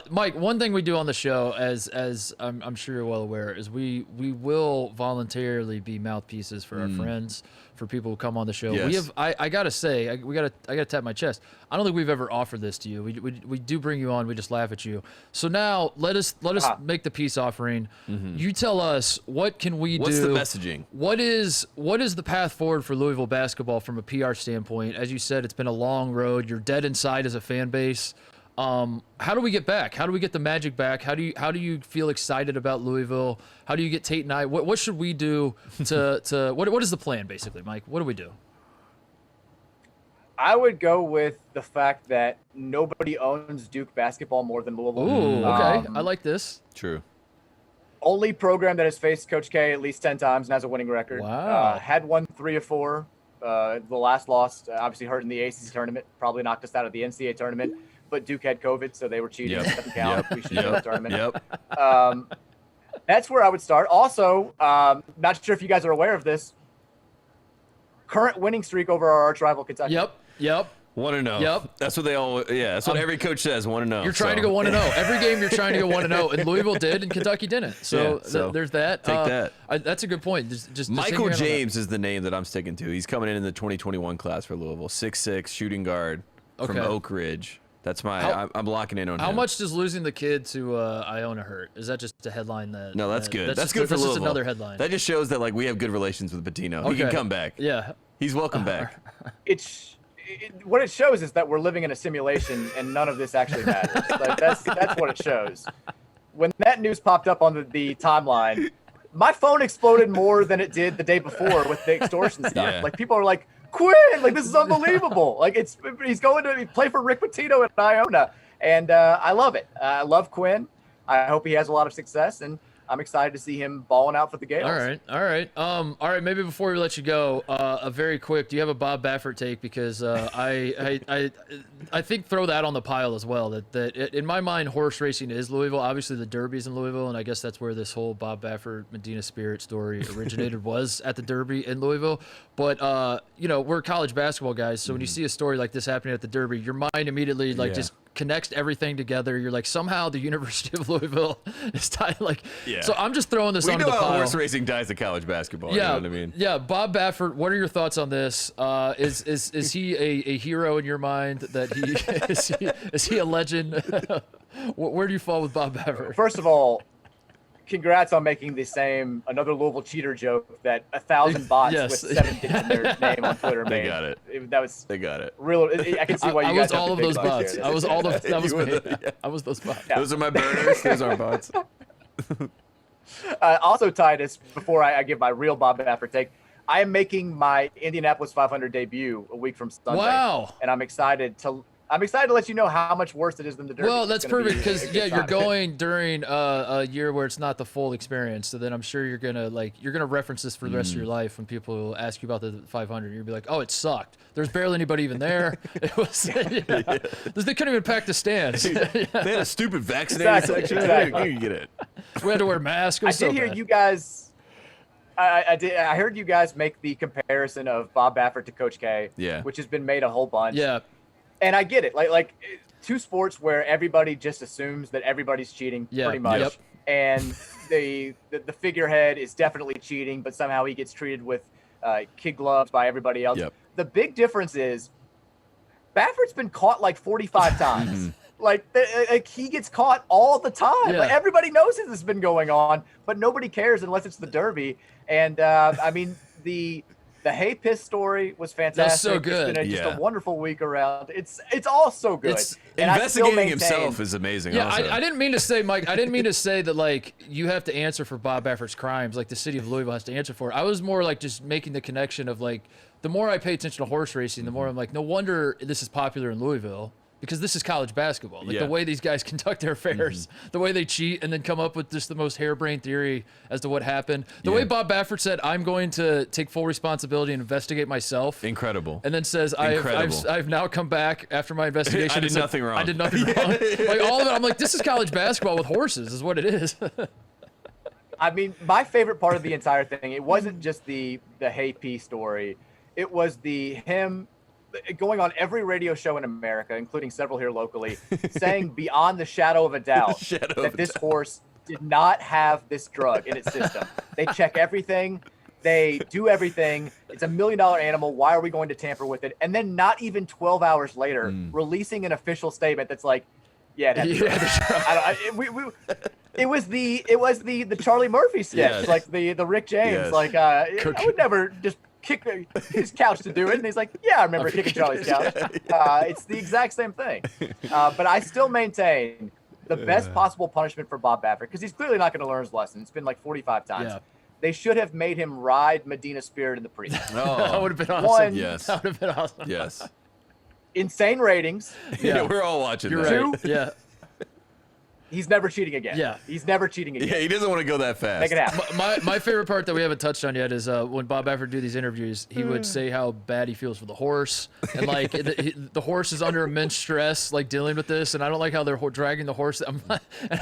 Mike, one thing we do on the show, as I'm sure you're well aware, is we will voluntarily be mouthpieces for our friends, for people who come on the show. Yes. We have, I gotta say, I gotta tap my chest. I don't think we've ever offered this to you. We do bring you on. We just laugh at you. So now let us make the peace offering. You tell us, what can we do? What's the messaging? What is the path forward for Louisville basketball from a PR standpoint? As you said, it's been a long road. You're dead inside as a fan base. How do we get back? How do we get the magic back? How do you feel excited about Louisville? How do you get Tate and I? What should we do to what is the plan basically, Mike? What do we do? I would go with the fact that nobody owns Duke basketball more than Louisville. Ooh, okay. I like this. True. Only program that has faced Coach K at least 10 times and has a winning record. Wow. Had won 3 or 4. The last loss, obviously hurt in the ACC tournament, probably knocked us out of the NCAA tournament. But Duke had COVID, so they were cheating. It doesn't count. We should win the tournament. That's where I would start. Also, not sure if you guys are aware of this. Current winning streak over our arch rival Kentucky. Yep. 1-0. Yep. That's what they all. Yeah, that's what every coach says. 1-0. You're trying to go 1-0. Every game you're trying to go 1-0, and Louisville did, and Kentucky didn't. So, there's that. Take that. That's a good point. Just Michael James is the name that I'm sticking to. He's coming in the 2021 class for Louisville. 6'6", shooting guard from Oak Ridge. That's I'm locking in on him. How much does losing the kid to Iona hurt? Is that just a headline that? No, that's good. That's good for Louisville. Louisville. Just another headline. That just shows that like we have good relations with Patino. He can come back. Yeah. He's welcome back. What it shows is that we're living in a simulation and none of this actually matters. Like that's what it shows. When that news popped up on the timeline, my phone exploded more than it did the day before with the extortion stuff. Yeah. Like people are like, Quinn, like this is unbelievable. Like he's going to play for Rick Pitino at Iona, and I love it. I love Quinn. I hope he has a lot of success, and I'm excited to see him balling out for the Gales. All right. Maybe before we let you go, a very quick. Do you have a Bob Baffert take? Because I think throw that on the pile as well. That in my mind, horse racing is Louisville. Obviously, the Derby's in Louisville, and I guess that's where this whole Bob Baffert Medina Spirit story originated. Was at the Derby in Louisville. But we're college basketball guys, so when you see a story like this happening at the Derby, your mind immediately just connects everything together. You're like, somehow the University of Louisville is tied. So I'm just throwing this onto the pile. We know how horse racing ties to college basketball. Yeah, you know what I mean? Yeah, Bob Baffert. What are your thoughts on this? Is he a hero in your mind? That is he a legend? Where do you fall with Bob Baffert? First of all, congrats on making another Louisville cheater joke that 1,000 bots with 7 digits in their name on Twitter made. They got it. They got it. Real. I can see why you guys. I was all of those bots. I was all of that was me. I was those bots. Yeah. Those are my burners. Those are bots. Also, Titus, before I give my real Bob Baffert take, I am making my Indianapolis 500 debut a week from Sunday. Wow! And I'm excited to let you know how much worse it is than the Derby. Well, that's perfect because you're going during a year where it's not the full experience. So then I'm sure you're gonna reference this for the rest of your life when people ask you about the 500. You'll be like, "Oh, it sucked. There's barely anybody even there. It was they couldn't even pack the stands. They had a stupid vaccinated section. Exactly. You get it. We had to wear masks. I did hear you guys. I heard you guys make the comparison of Bob Baffert to Coach K, which has been made a whole bunch. Yeah. And I get it. Like two sports where everybody just assumes that everybody's cheating pretty much. Yep. And the figurehead is definitely cheating, but somehow he gets treated with kid gloves by everybody else. Yep. The big difference is Baffert's been caught like 45 times. Like he gets caught all the time. Yeah. Like, everybody knows this has been going on, but nobody cares unless it's the Derby. And I mean, the hay piss story was fantastic. That's so good. It's been just a wonderful week around. It's all so good. And investigating himself is amazing. Yeah, also. I didn't mean to say, Mike. I didn't mean to say that like you have to answer for Bob Baffert's crimes, like the city of Louisville has to answer for it. I was more like just making the connection of like the more I pay attention to horse racing, the more I'm like, no wonder this is popular in Louisville. Because this is college basketball. Like the way these guys conduct their affairs, the way they cheat and then come up with just the most harebrained theory as to what happened. The way Bob Baffert said, I'm going to take full responsibility and investigate myself. Incredible. And then says, I've now come back after my investigation. I did nothing wrong. I did nothing wrong. Like all of it, I'm like, this is college basketball with horses is what it is. I mean, my favorite part of the entire thing, it wasn't just the Hay P story. It was him going on every radio show in America, including several here locally, saying beyond the shadow of a doubt that this horse did not have this drug in its system. They check everything. They do everything. It's $1 million animal. Why are we going to tamper with it? And then not even 12 hours later, releasing an official statement that's like, yeah, it was the Charlie Murphy sketch, like the Rick James. Like I would never just kick his couch to do it, and he's like, yeah, I remember kicking Charlie's couch. It's the exact same thing. But I still maintain the best possible punishment for Bob Baffert, because he's clearly not going to learn his lesson. It's been like 45 times. Yeah. They should have made him ride Medina Spirit in the Preakness. That would have been awesome. Yes. That would have been awesome. Yes. Insane ratings. Yeah, we're all watching You're that. right. Yeah. He's never cheating again. Yeah. He's never cheating again. Yeah, he doesn't want to go that fast. Make it happen. My favorite part that we haven't touched on yet is when Bob Baffert do these interviews, he would say how bad he feels for the horse. And like the horse is under immense stress, like dealing with this. And I don't like how they're dragging the horse. And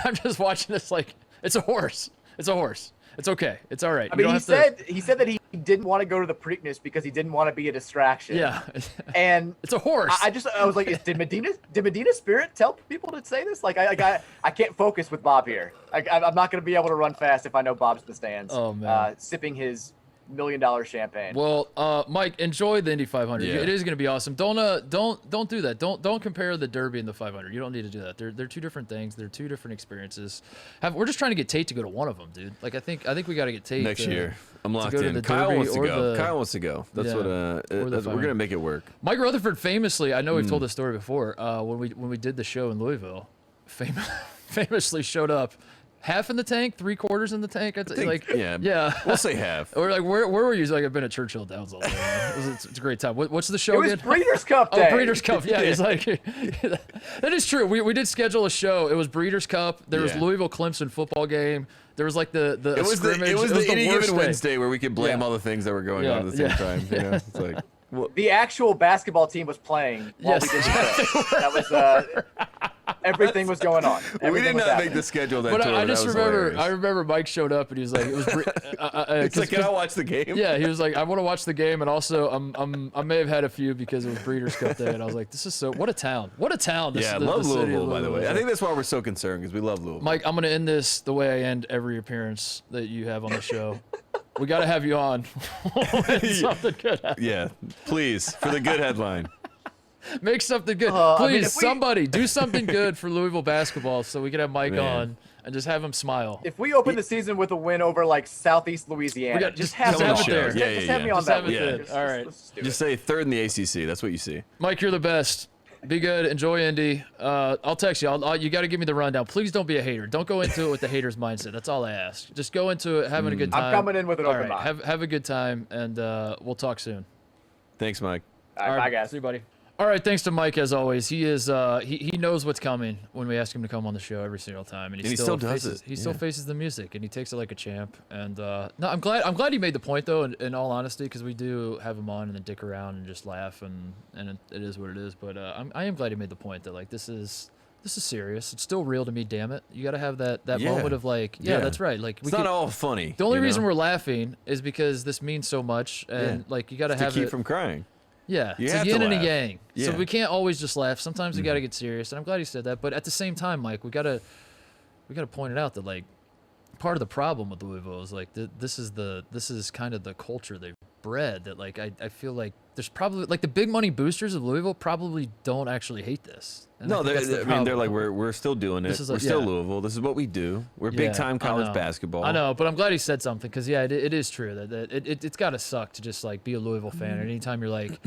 I'm just watching this like, it's a horse. It's a horse. It's okay. It's all right. I mean, he said that he didn't want to go to the Preakness because he didn't want to be a distraction. Yeah. And it's a horse. I was like, did Medina Spirit tell people to say this? Like, I can't focus with Bob here. I'm not going to be able to run fast if I know Bob's in the stands. Oh man. Sipping his million champagne. Well, Mike, enjoy the Indy 500. Yeah. It is going to be awesome. Don't do that. Don't compare the Derby and the 500. You don't need to do that. They're two different things. They're two different experiences. We're just trying to get Tate to go to one of them, dude. Like I think we got to get Tate next year. I'm locked go to in. the Kyle Derby wants to or go. the- Kyle wants to go. That's Yeah, what. or the We're gonna make it work. Mike Rutherford famously, I know we've told this story before, when we did the show in Louisville, famously showed up half in the tank, 3/4 in the tank. Yeah. We'll say half. Or like, where were you? He's like, I've been at Churchill Downs all day. Man. It's a great time. What's the show It was again? Breeders' Cup Day. Oh, Breeders' Cup. Yeah, he's like, that is true. We did schedule a show. It was Breeders' Cup. There was Yeah. Louisville Clemson football game. There was like the It was scrimmage. the any worst given day. Wednesday where we could blame Yeah. all the things that were going on at the same time. You know, it's like. The actual basketball team was playing while we did the show. That was everything was going on. We Everything did was not happening. make the schedule that But tour. I That just was remember, hilarious. Mike showed up and he was like, it was. It's like, can I watch the game? Yeah, he was like, I want to watch the game, and also I may have had a few because it was Breeders' Cup Day, and I was like, this is so what a town, what a town. This, Yeah, the love city of Louisville, by the way. is. I think that's why we're so concerned because we love Louisville. Mike, I'm gonna end this the way I end every appearance that you have on the show. We got to have you on. when something good happens. Yeah, please for the good headline. Make something good. I Please, mean, if we- somebody do something good for Louisville basketball so we can have Mike Man. on and just have him smile. If we open the season with a win over like Southeast Louisiana, We got- just just have come me on on the there. show. Yeah, Just yeah, have me yeah. on Just that have it one. there. Just- All right. let's do Just it. say third in the ACC. That's what you see. Mike, you're the best. Be good. Enjoy Indy. I'll text you. You got to give me the rundown. Please don't be a hater. Don't go into it with the hater's mindset. That's all I ask. Just go into it having a good time. I'm coming in with an All open right. mind. Have a good time, and we'll talk soon. Thanks, Mike. All right, bye guys. See you, buddy. All right, thanks to Mike as always. He is he knows what's coming when we ask him to come on the show every single time, and he still does faces, it. He still Yeah. faces the music, and he takes it like a champ. And no, I'm glad he made the point though. In all honesty, because we do have him on and then dick around and just laugh, and it is what it is. But I am glad he made the point that like this is serious. It's still real to me. Damn it, you got to have that Yeah. moment of like, yeah, that's right. Like It's not all funny. The only you reason know? we're laughing is because this means so much, and like you got to to have keep it. from crying. Yeah, You it's a have to yin and a laugh. yang. So Yeah. we can't always just laugh. Sometimes we got to get serious, and I'm glad he said that. But at the same time, Mike, we gotta point it out that like part of the problem with Louisville is like this is kind of the culture they've bred. That like I feel like there's probably like the big money boosters of Louisville probably don't actually hate this. And No, I think that's the they're problem. like we're still doing it. This is We're a- still yeah. Louisville. This is what we do. We're Yeah, big time I college know. basketball. I know, but I'm glad he said something because yeah, it is true that it's got to suck to just like be a Louisville fan. And anytime you're like,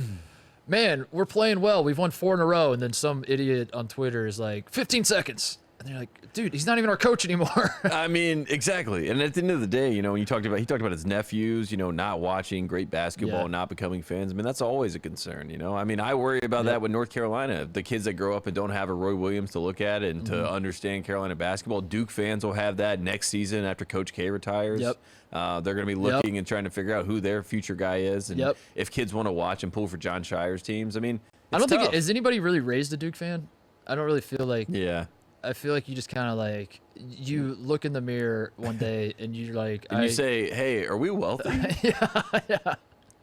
man, we're playing well, we've won 4 in a row, and then some idiot on Twitter is like 15 seconds, and you're like, dude, he's not even our coach anymore. I mean, exactly. And at the end of the day, you know, when he talked about his nephews, you know, not watching great basketball, Yeah. not becoming fans. I mean, that's always a concern, you know. I mean, I worry about that with North Carolina. The kids that grow up and don't have a Roy Williams to look at and Mm-hmm. to understand Carolina basketball. Duke fans will have that next season after Coach K retires. Yep. They're going to be looking and trying to figure out who their future guy is, and Yep. if kids want to watch and pull for John Shire's teams. I mean, I don't it's think tough. is anybody really raised a Duke fan. I don't really feel like. Yeah. I feel like you just kind of like you look in the mirror one day and you're like, And you say, "Hey, are we wealthy?" yeah.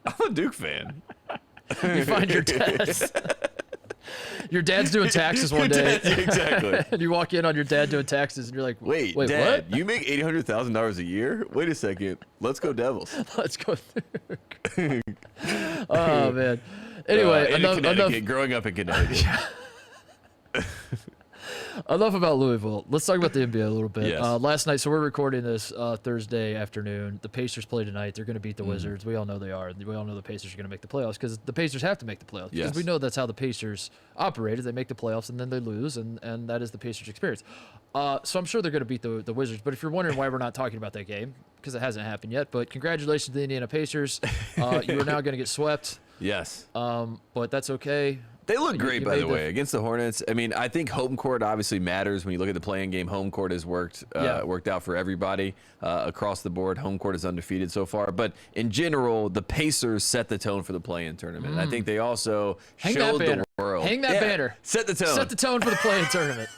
I'm a Duke fan. You find your dad's. Your dad's doing taxes one day. Exactly. And you walk in on your dad doing taxes, and you're like, Wait, Dad, you make $800,000 a year? Wait a second. Let's go Devils. what? Let's go. Oh man. Anyway, in enough Connecticut, growing up in Connecticut. about Louisville. Let's talk about the NBA a little bit. Yes. Last night, so we're recording this Thursday afternoon. The Pacers play tonight. They're going to beat Mm-hmm. the Wizards. We all know they are. We all know the Pacers are going to make the playoffs because the Pacers have to make the playoffs. Because Yes. we know that's how the Pacers operate. Is they make the playoffs and then they lose, and that is the Pacers' experience. So I'm sure they're going to beat the Wizards. But if you're wondering why we're not talking about that game, because it hasn't happened yet. But congratulations to the Indiana Pacers. You are now going to get swept. Yes. But that's okay. They look great, you by made the way, against the Hornets. I mean, I think home court obviously matters when you look at the play-in game. Home court has worked out for everybody across the board. Home court is undefeated so far. But in general, the Pacers set the tone for the play-in tournament. I think they also Hang that showed banner. the world. Hang that banner. Set the tone. Set the tone for the play-in tournament.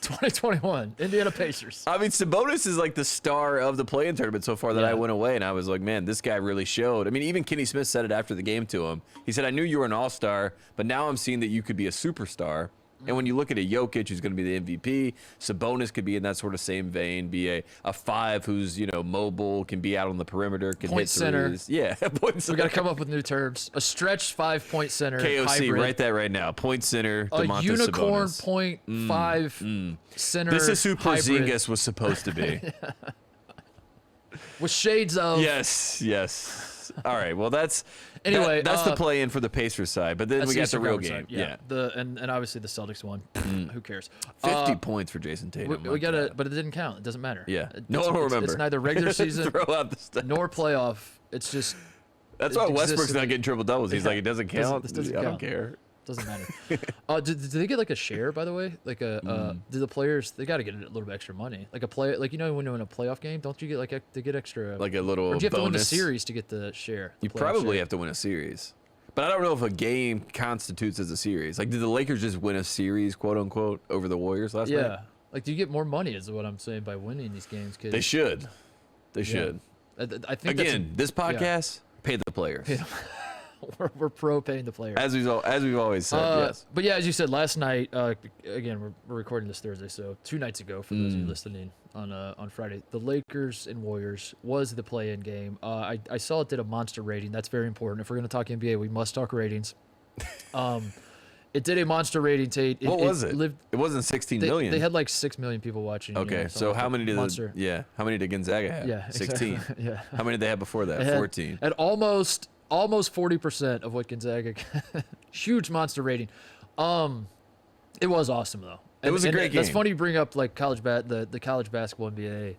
2021, Indiana Pacers. I mean, Sabonis is like the star of the play-in tournament so far that I went away, and I was like, man, this guy really showed. I mean, even Kenny Smith said it after the game to him. He said, I knew you were an all-star, but now I'm seeing that you could be a superstar. And when you look at a Jokic, who's going to be the MVP, Sabonis could be in that sort of same vein, be a 5 who's, mobile, can be out on the perimeter, can Point hit center. threes. Yeah, point We center. got to come up with new terms. A stretch 5-point center. KOC, hybrid. write that right now. Point center, A DeMontis unicorn Sabonis. point 5 center. This is who hybrid Porzingis was supposed to be. with shades of. Yes. All right. Well, that's Anyway, the play in for the Pacers side, but then That's we got the Eastern real Conference game. side, Yeah. And obviously the Celtics won. Who cares? 50 points for Jason Tatum. We got it, but it didn't count. It doesn't matter. Yeah. It's, No one will remember. It's neither regular season Throw out the stats. nor playoff. It's just That's it why exists Westbrook's in not the- getting triple doubles. He's like, it doesn't count. This doesn't I don't count. care. doesn't matter. Did they get like a share, by the way? Like do the players, they got to get a little bit extra money? Like a play, like when you're in a playoff game, don't you get like they get extra? Like a little or do you have to win the bonus? series to get the share? You probably have to win a series. But I don't know if a game constitutes as a series. Like, did the Lakers just win a series, quote unquote, over the Warriors last night? Yeah. Like, do you get more money? Is what I'm saying by winning these games? Cause, They should. They should. I think Again, this podcast, pay the players. we're pro paying the players. As we've always said, yes. But yeah, as you said last night, again, we're recording this Thursday, so 2 nights ago for those of you listening on Friday, the Lakers and Warriors was the play-in game. I saw it did a monster rating. That's very important. If we're going to talk NBA, we must talk ratings. It did a monster rating, Tate. What was it? It wasn't 16 million. They had like 6 million people watching. Okay, so how many did how many did Gonzaga have? Yeah, 16. exactly. Yeah. How many did they have before that? It had- 14. At almost 40% of what Gonzaga. Huge monster rating. It was awesome though. It was a great That's game. funny you bring up like the college basketball NBA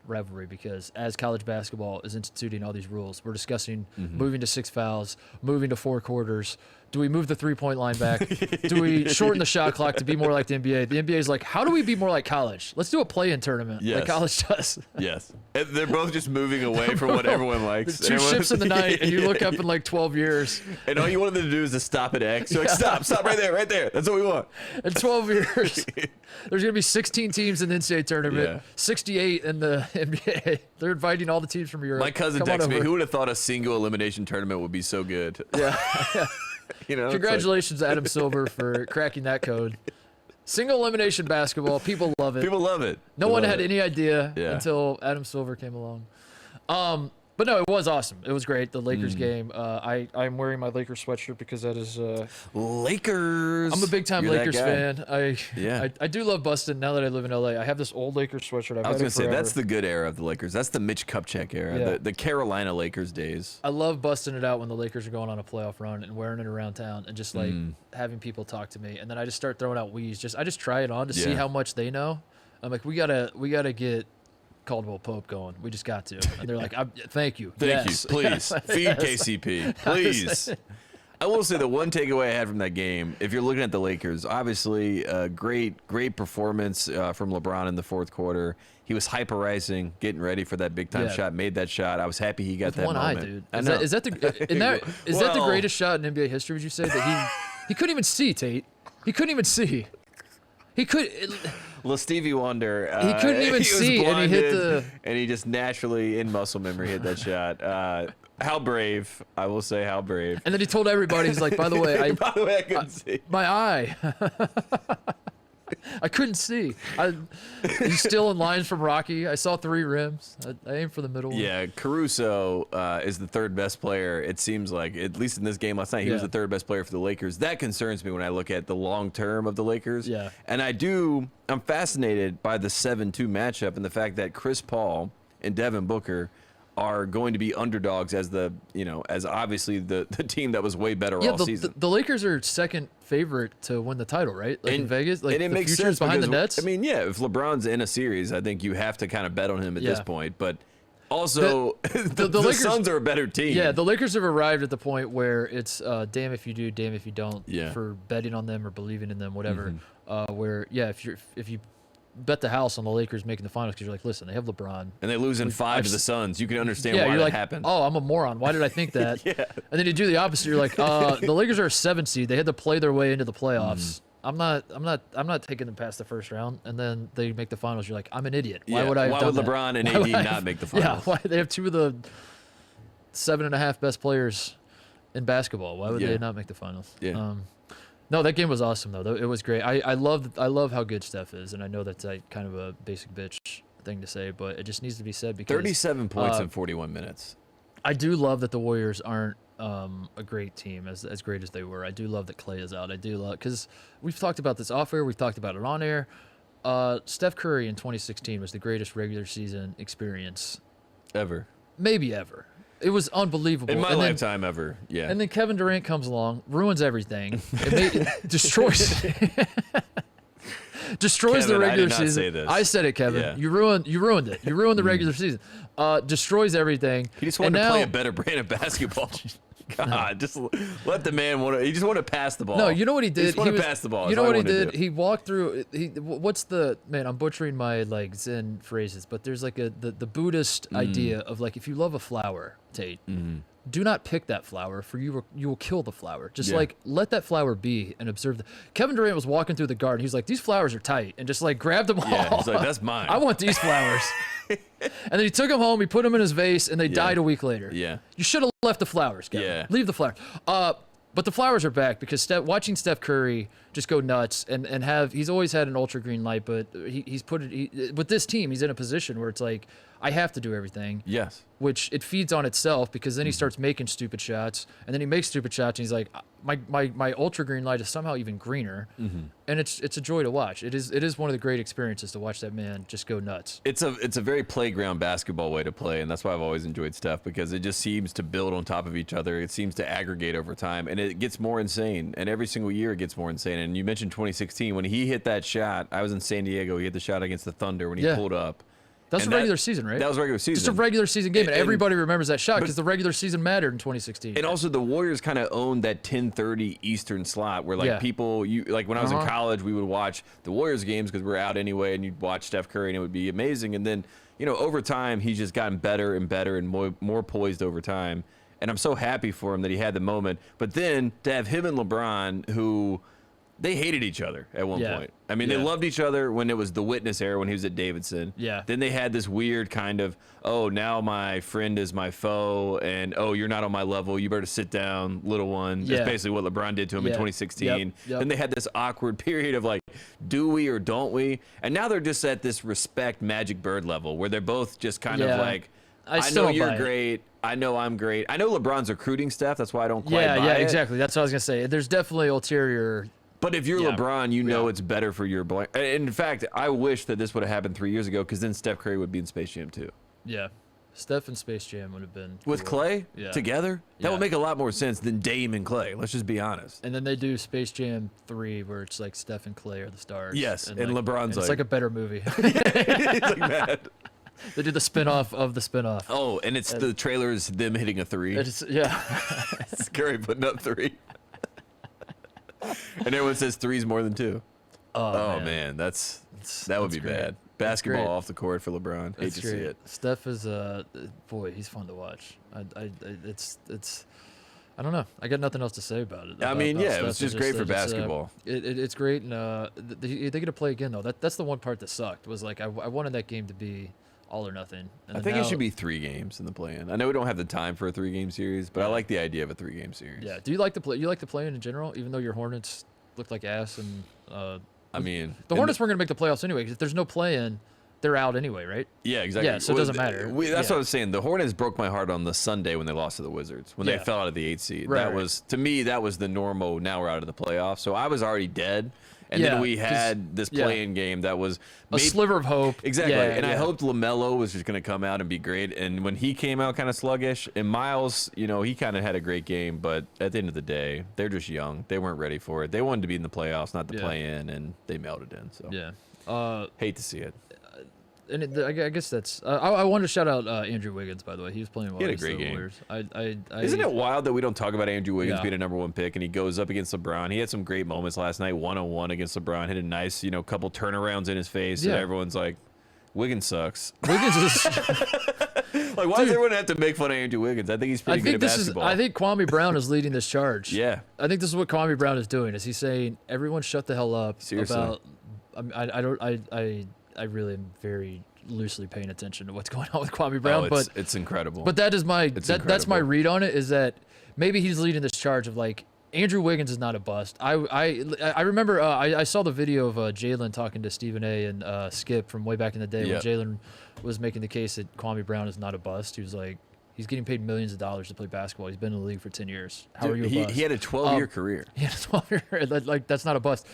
rivalry, because as college basketball is instituting all these rules, we're discussing moving to 6 fouls, moving to 4 quarters. Do we move the 3-point line back? Do we shorten the shot clock to be more like the NBA? The NBA is like, how do we be more like college? Let's do a play-in tournament like Yes. college does. Yes. And they're both just moving away from what everyone likes. There's 2 ships in the night, and you look up in like 12 years. And all you want them to do is to stop at X. You're like, stop right there. That's what we want. In 12 years, there's going to be 16 teams in the NCAA tournament, Yeah. 68 in the NBA. They're inviting all the teams from Europe. My cousin Come on texted me, over. who would have thought a single elimination tournament would be so good? Yeah. You know, it's Congratulations, Adam Silver, for cracking that code. Single elimination basketball. People love it. like, people love it. No They one love had it. any idea Yeah. until Adam Silver came along. But no, it was awesome. It was great. The Lakers game. I'm wearing my Lakers sweatshirt because that is. Lakers. I'm a big time You're that Lakers guy. fan. I do love Boston now that I live in LA. I have this old Lakers sweatshirt. I was gonna say that's the good era of the Lakers. That's the Mitch Kupchak era, Yeah. the Carolina Lakers days. I love busting it out when the Lakers are going on a playoff run and wearing it around town and just like having people talk to me, and then I just start throwing out wheeze. I just try it on to see Yeah. how much they know. I'm like, we gotta get Caldwell Pope going. We just got to. And they're like, thank you. Thank Yes. you. Please feed KCP. Please. I will say the one takeaway I had from that game, if you're looking at the Lakers, obviously a great performance from LeBron in the fourth quarter. He was hyperizing, getting ready for that big time Yeah. shot, made that shot. I was happy he got With that one moment. eye, dude. I know. Is that the Well- greatest shot in NBA history? Would you say that he couldn't even see, Tate? He couldn't even see. He could. Well, Stevie Wonder. He couldn't even was see, and he hit blinded, the- and he just naturally, in muscle memory, hit that shot. How brave! I will say, how brave. And then he told everybody, he's like, by the way, By the way, I couldn't see. my eye. I couldn't see. He's still in lines from Rocky. I saw 3 rims. I aimed for the middle one. Yeah, Caruso is the third best player. It seems like, at least in this game last night, he was Yeah. the third best player for the Lakers. That concerns me when I look at the long term of the Lakers. Yeah. And I'm fascinated by the 7-2 matchup and the fact that Chris Paul and Devin Booker are going to be underdogs as as obviously the team that was way better all season. The Lakers are second favorite to win the title, right? Like in Vegas, like and it the makes futures sense behind the because, Nets. I mean, yeah, if LeBron's in a series, I think you have to kind of bet on him at this Yeah. point. But also, the Lakers- Suns are a better team. yeah, the Lakers have arrived at the point where it's damn if you do, damn if you don't, Yeah. Mm-hmm. for betting on them or believing in them, whatever. Where if you bet the house on the Lakers making the finals because you're like, listen, they have LeBron. And they lose in 5 to the Suns. You can understand why you're that like, happened. oh, I'm a moron. Why did I think that? Yeah. And then you do the opposite. You're like, the Lakers are a 7 seed. They had to play their way into the playoffs. I'm not taking them past the first round. And then they make the finals. You're like, I'm an idiot. Why Yeah, would I? Have why done would that? LeBron and Why would AD I- not make the Yeah, finals? why they have 2 of the 7.5 best players in basketball. Why would Yeah. they not make the finals? Yeah. No, that game was awesome though. It was great. I love how good Steph is, and I know that's like kind of a basic bitch thing to say, but it just needs to be said because 37 points in 41 minutes. I do love that the Warriors aren't a great team as great as they were. I do love that Klay is out. I do love because we've talked about this off air. We've talked about it on air. Steph Curry in 2016 was the greatest regular season experience Ever. maybe ever. It was unbelievable. In my lifetime ever, yeah. And then Kevin Durant comes along, ruins everything. It destroys destroys Kevin, the regular I did not season. say this. I said it, Kevin. Yeah. You ruined it. You ruined the regular season. Destroys everything. He just wanted to play a better brand of basketball. God, just let the man he just wanted to pass the ball. No, you know what he did? He just wanted to pass the ball. You know what he did? He walked through. What's the man? I'm butchering my like Zen phrases, but there's like the Buddhist idea of like if you love a flower, Tate, do not pick that flower, for you will kill the flower. Just like let that flower be and observe. Kevin Durant was walking through the garden. He's like, these flowers are tight, and just like grabbed them all. Yeah, he's like, that's mine. I want these flowers. And then he took them home. He put them in his vase, and they died a week later. Yeah. You should have left the flowers, Kevin. Yeah. Leave the flowers. But the flowers are back because watching Steph Curry just go nuts and he's always had an ultra green light, but with this team, he's in a position where it's like, I have to do everything. Yes. Which it feeds on itself because then he starts making stupid shots, and then he makes stupid shots, and he's like, my ultra green light is somehow even greener, and it's a joy to watch. It is one of the great experiences to watch that man just go nuts. It's a very playground basketball way to play, and that's why I've always enjoyed Steph, because it just seems to build on top of each other. It seems to aggregate over time, and it gets more insane. And every single year it gets more insane. And you mentioned 2016 when he hit that shot. I was in San Diego. He hit the shot against the Thunder when he pulled up. That's a regular season, right? That was regular season. Just a regular season game, and everybody remembers that shot because the regular season mattered in 2016. And also, the Warriors kind of owned that 10:30 Eastern slot, where like people, like when I was in college, we would watch the Warriors games because we were out anyway, and you'd watch Steph Curry, and it would be amazing. And then, over time, he's just gotten better and better and more poised over time. And I'm so happy for him that he had the moment. But then to have him and LeBron, who they hated each other at one point. I mean, they loved each other when it was the Witness era, when he was at Davidson. Yeah. Then they had this weird kind of, oh, now my friend is my foe, and oh, you're not on my level. You better sit down, little one. That's basically what LeBron did to him in 2016. Yep. Then they had this awkward period of like, do we or don't we? And now they're just at this respect Magic Bird level, where they're both just kind of like, I know you're great. I know I'm great. I know LeBron's recruiting Steph. That's why I don't quite buy it. Exactly. That's what I was going to say. There's definitely ulterior. But if you're LeBron, you know it's better for your boy. In fact, I wish that this would have happened 3 years ago, because then Steph Curry would be in Space Jam 2. Yeah. Steph and Space Jam would have been with cool. Klay together. That would make a lot more sense than Dame and Klay. Let's just be honest. And then they do Space Jam 3, where it's like Steph and Klay are the stars. Yes, and LeBron's it's like a better movie. It's like that. They did the spinoff of the spinoff. Oh, and it's the trailer is them hitting a 3. It's Curry putting up 3. And everyone says 3's more than 2. Oh man, that would be bad. Basketball off the court for LeBron. Hate to see it. Steph is boy, he's fun to watch. It's I don't know. I got nothing else to say about it. I mean, it was just great for basketball. It's great, and they get to play again though. That's the one part that sucked. Was like I wanted that game to be all or nothing. And I think it should be 3 games in the play-in. I know we don't have the time for a 3-game series, but I like the idea of a 3-game series. Yeah. Do you like the play? You like the play-in in general, even though your Hornets look like ass and. I mean, the Hornets weren't going to make the playoffs anyway, because if there's no play-in, they're out anyway, right? Yeah, exactly. Yeah, so it doesn't matter. That's what I was saying. The Hornets broke my heart on the Sunday when they lost to the Wizards, when they fell out of the 8th seed. Right, to me, that was the normal, now we're out of the playoffs. So I was already dead. And then we had this play-in game that was a sliver of hope. Exactly. And I hoped LaMelo was just going to come out and be great. And when he came out kind of sluggish, and Miles, he kind of had a great game. But at the end of the day, they're just young. They weren't ready for it. They wanted to be in the playoffs, not the play-in, and they melted in. So hate to see it. And I guess that's. I wanted to shout out Andrew Wiggins, by the way. He was playing well. He had a great game. Warriors. Isn't it wild that we don't talk about Andrew Wiggins being a #1 pick, and he goes up against LeBron? He had some great moments last night, 1-on-1 against LeBron. Hit a nice, couple turnarounds in his face, and everyone's like, Wiggins sucks. Wiggins is. Like, why does everyone have to make fun of Andrew Wiggins? I think he's pretty good at basketball. I think Kwame Brown is leading this charge. Yeah. I think this is what Kwame Brown is doing. Is he's saying, everyone shut the hell up. Seriously. I really am very loosely paying attention to what's going on with Kwame Brown, it's incredible. But that's my read on it, is that maybe he's leading this charge of like, Andrew Wiggins is not a bust. I remember I saw the video of Jalen talking to Stephen A. and Skip from way back in the day when Jalen was making the case that Kwame Brown is not a bust. He was like, he's getting paid millions of dollars to play basketball. He's been in the league for 10 years. How are you a bust? He had a 12-year career. He had a 12-year. Like, that's not a bust.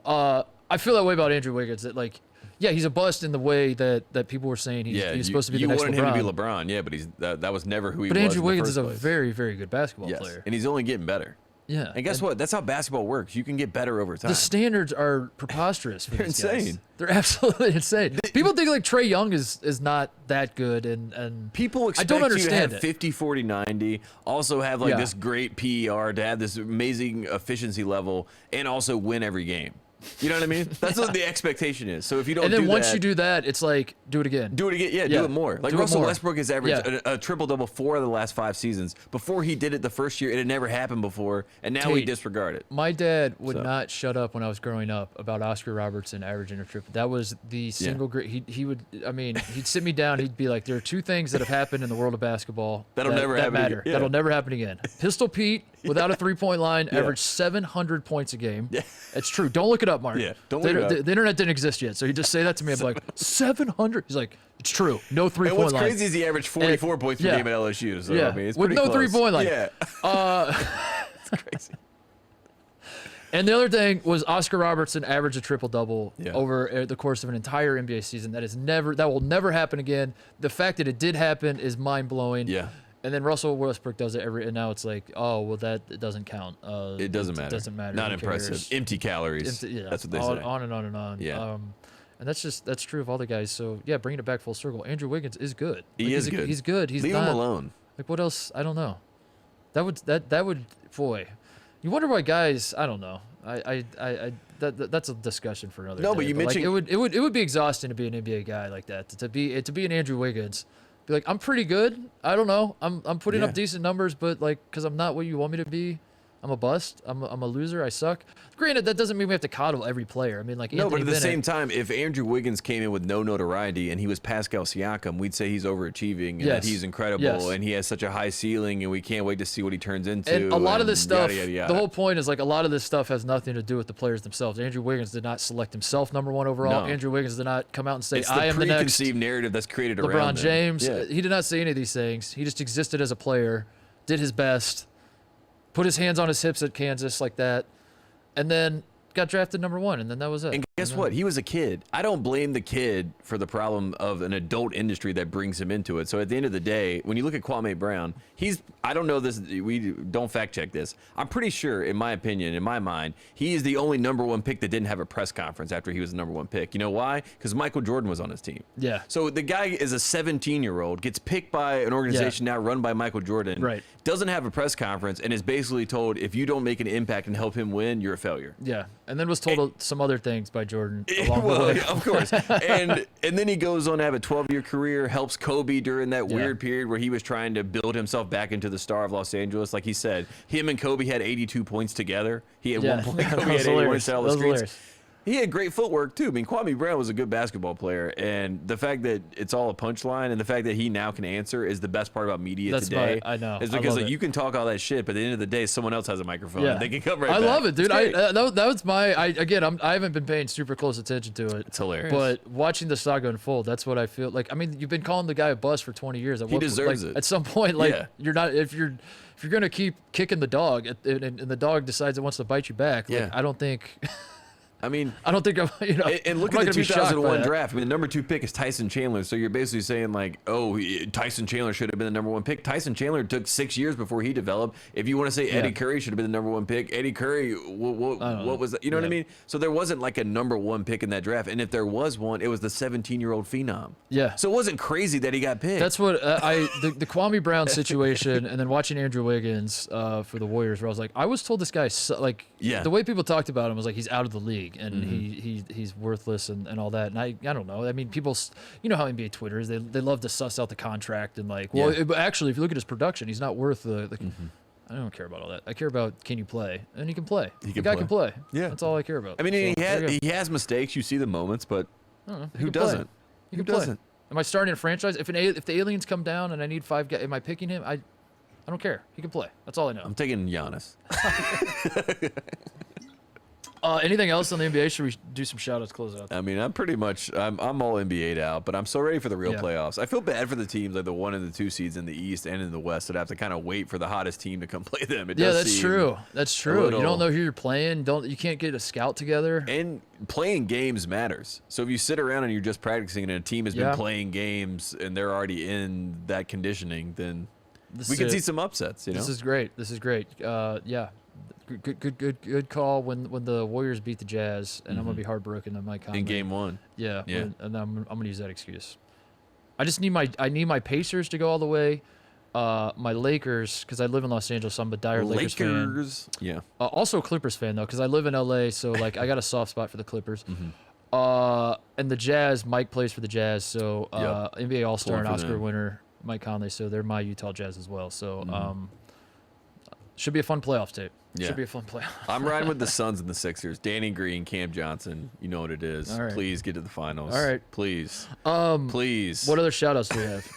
I feel that way about Andrew Wiggins. That like, yeah, he's a bust in the way that people were saying he's supposed to be the next LeBron. You wanted him to be LeBron, yeah, but that was never who he was. But Andrew Wiggins is a very, very good basketball player. And he's only getting better. Yeah. And guess what? That's how basketball works. You can get better over time. The standards are preposterous for They're these insane. guys. They're absolutely insane. People think like Trae Young is not that good, and people expect I don't understand you to have 50, 40, 90, also have like Yeah. this great PER, to have this amazing efficiency level, and also win every game. You know what I mean? That's what the expectation is. So if you don't, and then do once that, you do that, it's like do it again. do it again. Yeah, Yeah. do it more. Like Do it Russell more. Westbrook has averaged Yeah. a triple-double 4 of the last 5 seasons. Before he did it the first year, it had never happened before, and now we Tate, disregard it. My dad would So. not shut up when I was growing up about Oscar Robertson averaging a triple. That was the single great. He would. I mean, he'd sit me down. He'd be like, "There are 2 things that have happened in the world of basketball That'll never that happen matter. again." Yeah. That'll never happen again." Pistol Pete, without a 3-point line, averaged 700 points a game. Yeah. It's true. Don't look it up, Mark. Yeah, don't look it up. The internet didn't exist yet, so he'd just say that to me. I'm like, 700. He's like, "It's true. No And 3-point what's line." crazy is he averaged 44 points per yeah. game at LSU. So, Yeah. I mean, it's With pretty no close. 3-point line. Yeah. It's crazy. And the other thing was Oscar Robertson averaged a triple-double over the course of an entire NBA season. That will never happen again. The fact that it did happen is mind-blowing. Yeah. And then Russell Westbrook does it and now it's like, oh, well, it doesn't count. It doesn't matter. It doesn't matter. Not Who impressive. cares? Empty calories. That's what they say. On and on and on. Yeah. And that's true of all the guys. So, yeah, bringing it back full circle. Andrew Wiggins is good. He is good. He's good. He's Leave not, him alone. Like, what else? I don't know. That would, boy. You wonder why guys, I don't know. That's a discussion for another day. but you like, mentioned- it would be exhausting to be an NBA guy like that. To be an Andrew Wiggins, be like, I'm pretty good. I don't know. I'm putting up decent numbers, but like, because I'm not what you want me to be, I'm a bust. I'm a loser. I suck. Granted, that doesn't mean we have to coddle every player. I mean, like, No, Anthony but at the Bennett, same time, if Andrew Wiggins came in with no notoriety and he was Pascal Siakam, we'd say he's overachieving and that he's incredible and he has such a high ceiling and we can't wait to see what he turns into. And a lot of this stuff, yada, yada, yada. the whole point is like a lot of this stuff has nothing to do with the players themselves. Andrew Wiggins did not select himself #1 overall. No. Andrew Wiggins did not come out and say, It's I the am the next preconceived narrative that's created LeBron around him. James. Yeah. He did not say any of these things. He just existed as a player, did his best, put his hands on his hips at Kansas like that, and then got drafted #1, and then that was it. And guess what? He was a kid. I don't blame the kid for the problem of an adult industry that brings him into it. So at the end of the day, when you look at Kwame Brown, I don't know this, we don't fact check this. I'm pretty sure, in my opinion, in my mind, he is the only #1 pick that didn't have a press conference after he was the #1 pick. You know why? Because Michael Jordan was on his team. Yeah. So the guy is a 17-year-old, gets picked by an organization now run by Michael Jordan, Right. doesn't have a press conference, and is basically told, if you don't make an impact and help him win, you're a failure. Yeah, and then was told some other things by Jordan along the Well, way. of course. And then he goes on to have a 12-year career, helps Kobe during that weird period where he was trying to build himself back into the star of Los Angeles. Like he said, him and Kobe had 82 points together. He had 1 point. Kobe had 81 set all the screens. He had great footwork too. I mean, Kwame Brown was a good basketball player, and the fact that it's all a punchline, and the fact that he now can answer is the best part about media today. I know. Is I because love like, it. you can talk all that shit, but at the end of the day, someone else has a microphone. Yeah. And they can come right I back. love it, dude. It's great. That was my. I haven't been paying super close attention to it. It's hilarious. But watching the saga unfold, that's what I feel like. I mean, you've been calling the guy a bust for 20 years. He deserves it. At some point, like Yeah. you're not if you're gonna keep kicking the dog, and the dog decides it wants to bite you back. Like, Yeah. I don't think. I mean, I don't think I'm. And look I'm at not the gonna be shocked by 2001 that. draft. I mean, the #2 pick is Tyson Chandler. So you're basically saying like, oh, Tyson Chandler should have been the #1 pick. Tyson Chandler took 6 years before he developed. If you want to say Eddie Curry should have been the #1 pick, Eddie Curry, what was that? You know what I mean? So there wasn't like a #1 pick in that draft. And if there was one, it was the 17-year-old phenom. Yeah. So it wasn't crazy that he got picked. That's what the Kwame Brown situation, and then watching Andrew Wiggins for the Warriors, where I was like, I was told this guy the way people talked about him was like he's out of the league and he's worthless and all that. And I don't know. I mean, people, you know how NBA Twitter is. They love to suss out the contract and like, well, actually, if you look at his production, he's not worth the. I don't care about all that. I care about can you play, and he can play. The guy can play. Yeah, that's all I care about. I mean, So, he has mistakes. You see the moments, but who doesn't? Who doesn't? Am I starting a franchise? If the aliens come down and I need 5 guys, am I picking him? I don't care. He can play. That's all I know. I'm taking Giannis. Anything else on the NBA? Should we do some shout-outs, close out? I mean, I'm all NBA'd out, but I'm so ready for the real Yeah. playoffs. I feel bad for the teams like the 1 and the 2 seeds in the East and in the West that have to kind of wait for the hottest team to come play them. Yeah, that's true. That's true. little- You don't know who you're playing. You can't get a scout together. And playing games matters. So if you sit around and you're just practicing and a team has Yeah. been playing games and they're already in that conditioning, then This we is can it. see some upsets, you know? This is great. This is great. Yeah. Good call when the Warriors beat the Jazz, and I'm gonna be heartbroken on my comment. in game 1. Yeah. Yeah. And I'm gonna use that excuse. I just need my Pacers to go all the way. My Lakers, because I live in Los Angeles, so I'm a dire Lakers fan. Yeah. Also a Clippers fan though, because I live in LA, so like I got a soft spot for the Clippers. And the Jazz, Mike plays for the Jazz, so NBA All-Star Pulling and for Oscar them. winner Mike Conley, so they're my Utah Jazz as well. So should be a fun playoff tape. Yeah. Should be a fun playoff. I'm riding with the Suns and the Sixers. Danny Green, Cam Johnson. You know what it is. All right. Please get to the finals. All right. Please. Please. What other shout-outs do we have?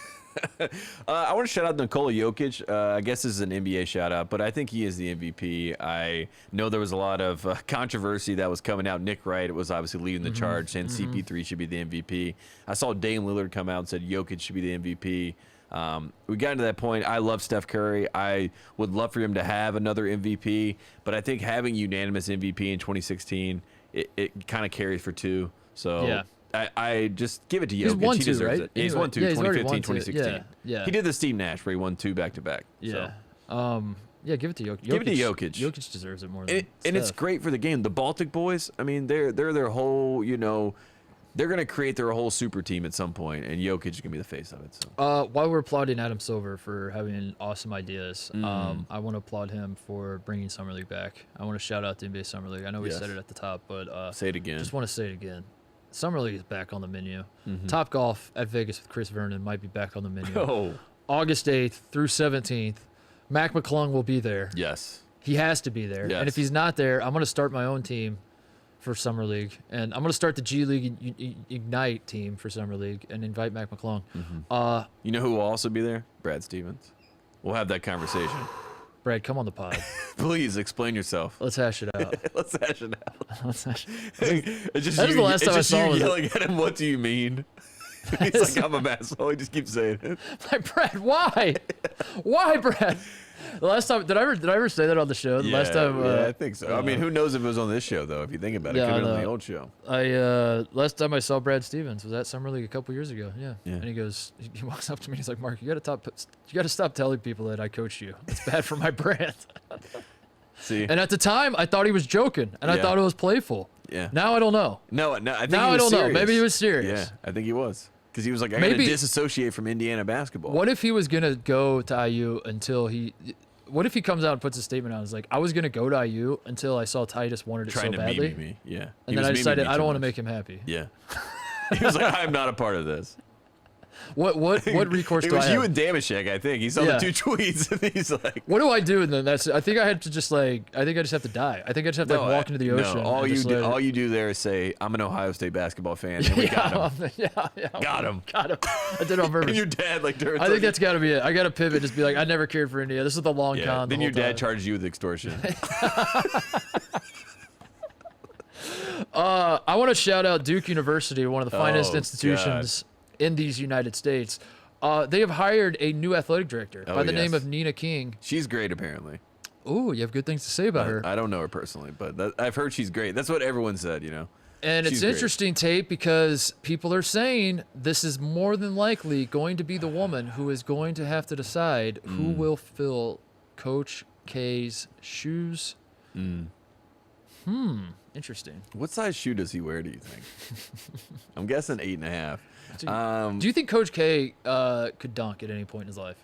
I want to shout out Nikola Jokic. I guess this is an NBA shout out, but I think he is the MVP. I know there was a lot of controversy that was coming out. Nick Wright was obviously leading the charge, saying CP3 should be the MVP. I saw Dame Lillard come out and said Jokic should be the MVP. We got to that point. I love Steph Curry. I would love for him to have another MVP, but I think having unanimous MVP in 2016, it kind of carries for 2. So Yeah. I just give it to Jokic. He's won he 2, deserves right? it. He's won 2, Yeah, he's already 2015, won 2. 2016. Yeah. He did the Steve Nash where he won 2 back-to-back. Yeah. So. Yeah, give it to Jokic. Give it to Jokic. Jokic deserves it more than And it's Steph. great for the game. The Baltic boys, I mean, they're their whole, they're going to create their whole super team at some point, and Jokic is going to be the face of it. So. While we're applauding Adam Silver for having awesome ideas, I want to applaud him for bringing Summer League back. I want to shout out the NBA Summer League. I know we Yes. said it at the top, but Say it again. just want to say it again. Summer League is back on the menu. Top Golf at Vegas with Chris Vernon might be back on the menu. Oh, August 8th through 17th. Mac McClung will be there. yes. He has to be there. Yes. And if he's not there, I'm going to start my own team for Summer League. And I'm going to start the G League Ignite team for Summer League and invite Mac McClung. You know who will also be there? Brad Stevens. We'll have that conversation. Brad, come on the pod. Please explain yourself. Let's hash it out. Let's hash it out. Let's hash It's just That was you, the last it's time I just saw you him. yelling at him, what do you mean? He's like, I'm a asshole. He just keeps saying it. Like, Brad, why? Why, Brad? The last time, did I ever say that on the show? The last time, yeah, I think so. I mean, who knows if it was on this show, though, if you think about it. Yeah, It could have I been on the know. old show. Last time I saw Brad Stevens was at Summer League a couple years ago. Yeah. Yeah. And he goes, he walks up to me. He's like, Mark, you got to stop telling people that I coach you. It's bad for my brand. See? And at the time, I thought he was joking, and I Yeah. thought it was playful. Yeah. Now I don't know. No, I think Now he I was don't know. serious. Maybe he was serious. Yeah, I think he was. Because he was like, I got to Maybe- disassociate from Indiana basketball. What if he was gonna go to IU until he? What if he comes out and puts a statement out? He's like, I was gonna go to IU until I saw Titus wanted it Trying so to badly, meme me. Yeah. and then I decided I don't want to make him happy. Yeah. He was like, I'm not a part of this. What recourse It do I was have? you and Damashek, I think. He saw Yeah. the 2 tweets, and he's like, What do I do? And then I think I had to just like, I think I just have to die. I think I just have to walk into the ocean. No, all and you just, do, like- all you do there is say, I'm an Ohio State basketball fan, and we got him. yeah. Got him. Got him. I did it on And purpose. your dad, like, turns I think that's got to be it. I got to pivot. Just be like, I never cared for India. This is the long yeah. con. Then the your whole dad time. charges you with extortion. I want to shout out Duke University, one of the finest Oh, institutions in these United States. They have hired a new athletic director by the name yes. of Nina King. She's great, apparently. Ooh, you have good things to say about her. I don't know her personally, but I've heard she's great. That's what everyone said, And she's it's great. interesting, Tate, because people are saying this is more than likely going to be the woman who is going to have to decide who will fill Coach K's shoes. Interesting. What size shoe does he wear, do you think? I'm guessing 8.5. Do you think Coach K could dunk at any point in his life?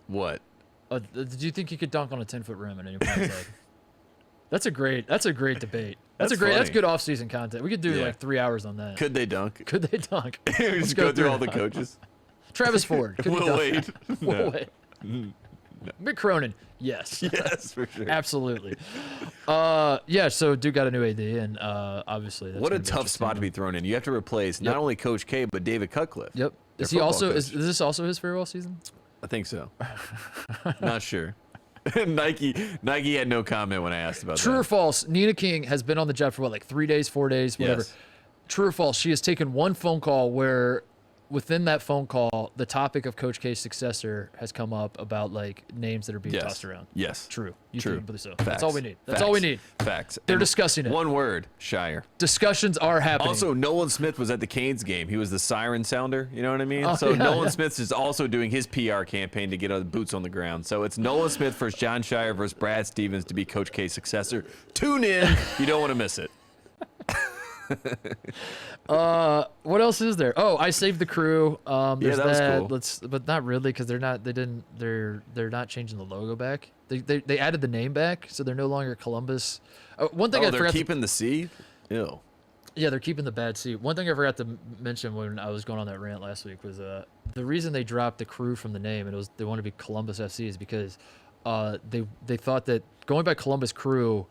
What? Do you think he could dunk on a 10-foot rim at any point in his life? That's a great debate. That's funny. good off-season content. We could do Yeah. like 3 hours on that. Could they dunk? Could they dunk? Just Let's go through through all the it. coaches. Travis Ford. Could he Will dunk? Wade. Will No. Wade. Mick Cronin. Yes. Yes, for sure. Absolutely. Yeah, so Duke got a new AD, and obviously that's What a gonna be tough interesting. spot to be thrown in. You have to replace not Yep. only Coach K, but David Cutcliffe. Yep. Their Is he also football is coach. this also his farewell season? I think so. Not sure. Nike had no comment when I asked about True that. or false? Nina King has been on the job for what, like 3 days, 4 days, whatever. Yes. True or false? She has taken one phone call where, within that phone call, the topic of Coach K's successor has come up about like names that are being tossed around. Yes. True. You True. think believe so? Facts. That's all we need. That's Facts. all we need. Facts. They're And discussing it. One word, Shire. Discussions are happening. Also, Nolan Smith was at the Canes game. He was the siren sounder. You know what I mean? Oh, So yeah, Nolan yeah. Smith is also doing his PR campaign to get boots on the ground. So it's Nolan Smith versus John Shire versus Brad Stevens to be Coach K's successor. Tune in. You don't want to miss it. What else is there? Oh, I Saved the Crew. There's that was that. cool. But not really, because they're not changing the logo back. They added the name back, so they're no longer Columbus. One thing I They're forgot. keeping the C? Ew. Yeah, they're keeping the bad C. One thing I forgot to mention when I was going on that rant last week was the reason they dropped the Crew from the name, and it was they wanted to be Columbus FC, is because they thought that going by Columbus Crew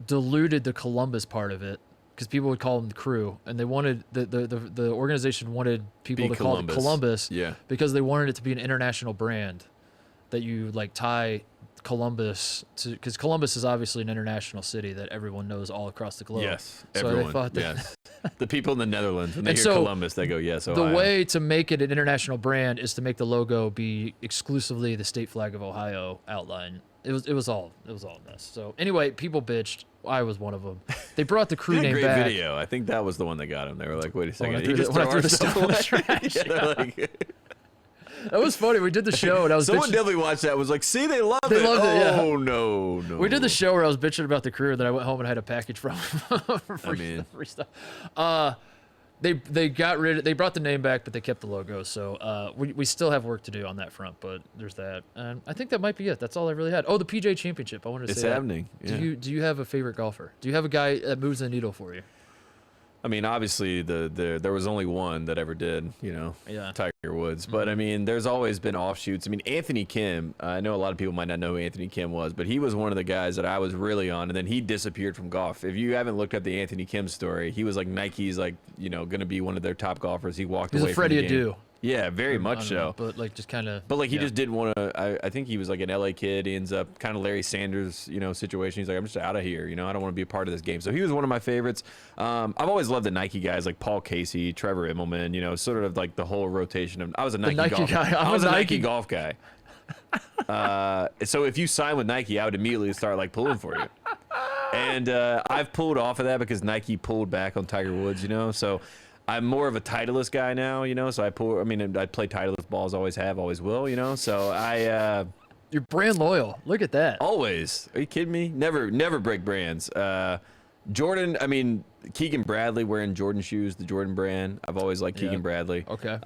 diluted the Columbus part of it, because people would call them the Crew, and they wanted the organization wanted people to call it Columbus, Yeah. because they wanted it to be an international brand that you like tie Columbus to, because Columbus is obviously an international city that everyone knows all across the globe. Yes. So Everyone. they thought that Yes. The people in the Netherlands, when they And hear so, Columbus, they go, yes, the Ohio. way to make it an international brand is to make the logo be exclusively the state flag of Ohio outline. It was all a mess. So anyway, people bitched. I was one of them. They brought the Crew Did a name great back. video. I think that was the one that got him. They were like, wait a second. When I He threw just the- when I threw threw the our stuff in the stuff away. trash. Yeah, like- That was funny. We did the show, and I was Someone bitching. definitely watched that and was like, see, they loved They it. loved it, yeah. Oh, no. We did the show where I was bitching about the Crew, and then I went home and had a package from for free stuff. They got rid of, they brought the name back, but they kept the logo. So we still have work to do on that front, but there's that. And I think that might be it. That's all I really had. Oh, the PGA Championship. I wanted to It's say happening. that. Yeah. Do you have a favorite golfer? Do you have a guy that moves the needle for you? I mean, obviously, there was only one that ever did, Yeah. Tiger Woods. But, I mean, there's always been offshoots. I mean, Anthony Kim, I know a lot of people might not know who Anthony Kim was, but he was one of the guys that I was really on, and then he disappeared from golf. If you haven't looked up the Anthony Kim story, he was like Nike's, going to be one of their top golfers. He walked He's away a from Freddie the game. Adu. Yeah, very I much don't so. know, but like just kind of. But like he just didn't want to. I think he was like an LA kid. He ends up kind of Larry Sanders, situation. He's like, I'm just out of here. I don't want to be a part of this game. So he was one of my favorites. I've always loved the Nike guys like Paul Casey, Trevor Immelman. Sort of like the whole rotation of. I was a Nike golf guy. I was a Nike golf guy. So if you sign with Nike, I would immediately start like pulling for you. And I've pulled off of that because Nike pulled back on Tiger Woods. So. I'm more of a Titleist guy now, so I play Titleist balls, always have, always will, so You're brand loyal. Look at that. always, are you kidding me? Never break brands. Jordan, Keegan Bradley wearing Jordan shoes, the Jordan brand. I've always liked Keegan Bradley. Okay.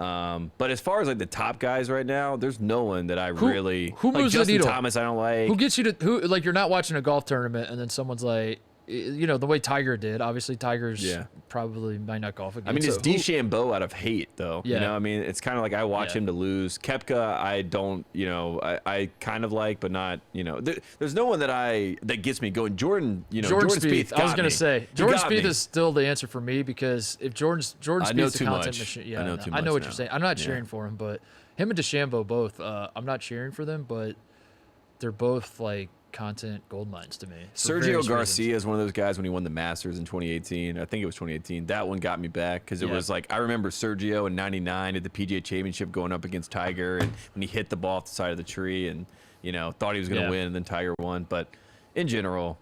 But as far as like the top guys right now, there's no one that I really, who like moves the Justin needle? Thomas, I don't like. Who gets you to like you're not watching a golf tournament and then someone's like, the way Tiger did. Obviously, Tiger's probably might not golf again. It's so DeChambeau out of hate, though. Yeah. It's kind of like I watch him to lose. Koepka, I don't, I kind of like, but not, there's no one that gets me going. Jordan Spieth. I was gonna say Jordan Spieth me. is still the answer for me because if Jordan Spieth's a too content much. machine, I know too I know much what now. you're saying. I'm not cheering for him, but him and DeChambeau both. I'm not cheering for them, but they're both like content gold mines to me. Sergio Garcia is one of those guys when he won the Masters in 2018. I think it was 2018. That one got me back because it was like I remember Sergio in '99 at the PGA Championship going up against Tiger, and when he hit the ball off the side of the tree and thought he was going to win, and then Tiger won. But in general,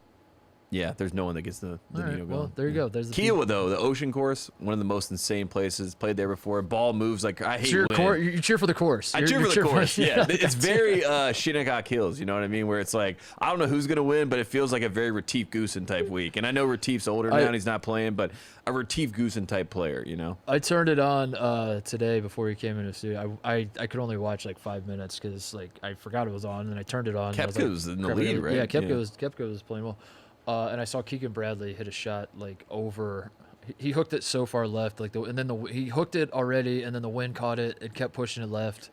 there's no one that gets the All right, needle well, going. there you go. There's the Kiowa though, the Ocean Course, one of the most insane places. Played there before. Ball moves like I hate wind. You cheer for the course. I cheer for the course. Yeah, it's very Shinnecock Hills. You know what I mean? Where it's like I don't know who's gonna win, but it feels like a very Retief Goosen type week. And I know Retief's older now and he's not playing, but a Retief Goosen type player. I turned it on today before he came in the studio. I could only watch like 5 minutes because like I forgot it was on, and then I turned it on. Koepka was in the lead, right? Yeah, Koepka was playing well. And I saw Keegan Bradley hit a shot like over. He hooked it so far left, he hooked it already, and then the wind caught it. It kept pushing it left,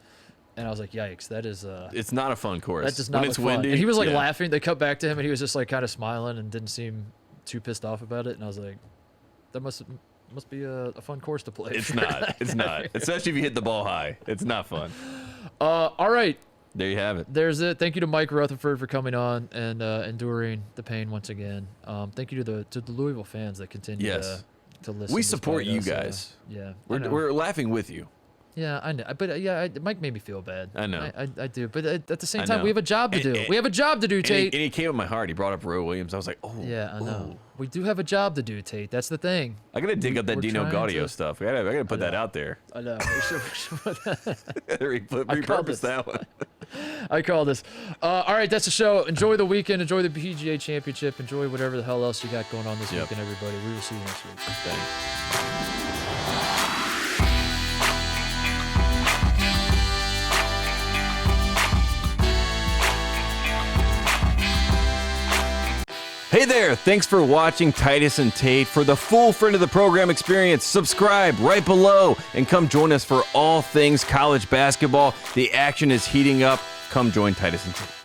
and I was like, "Yikes, that is." It's not a fun course. That does not when look it's fun. windy. And he was like laughing. They cut back to him, and he was just like kind of smiling and didn't seem too pissed off about it. And I was like, "That must be a fun course to play." It's not. It's not. Especially if you hit the ball high. It's not fun. All right. There you have it. There's it. Thank you to Mike Rutherford for coming on and enduring the pain once again. Thank you to the Louisville fans that continue to listen. We support you despite guys. Yeah. We're laughing with you. Yeah, I know. But Mike made me feel bad. I know. I do. But at the same time, we have a job to do. We have a job to do, Tate. And he came with my heart. He brought up Roy Williams. I was like, oh. Yeah, I know. We do have a job to do, Tate. That's the thing. I gotta dig up that Dino Gaudio stuff. I gotta put that out there. I know. We should put that. Repurpose that one. I call this. All right, that's the show. Enjoy the weekend. Enjoy the PGA Championship. Enjoy whatever the hell else you got going on this weekend, everybody. We will see you next week. Thanks. Hey there, thanks for watching Titus and Tate. For the full friend of the program experience, subscribe right below and come join us for all things college basketball. The action is heating up. Come join Titus and Tate.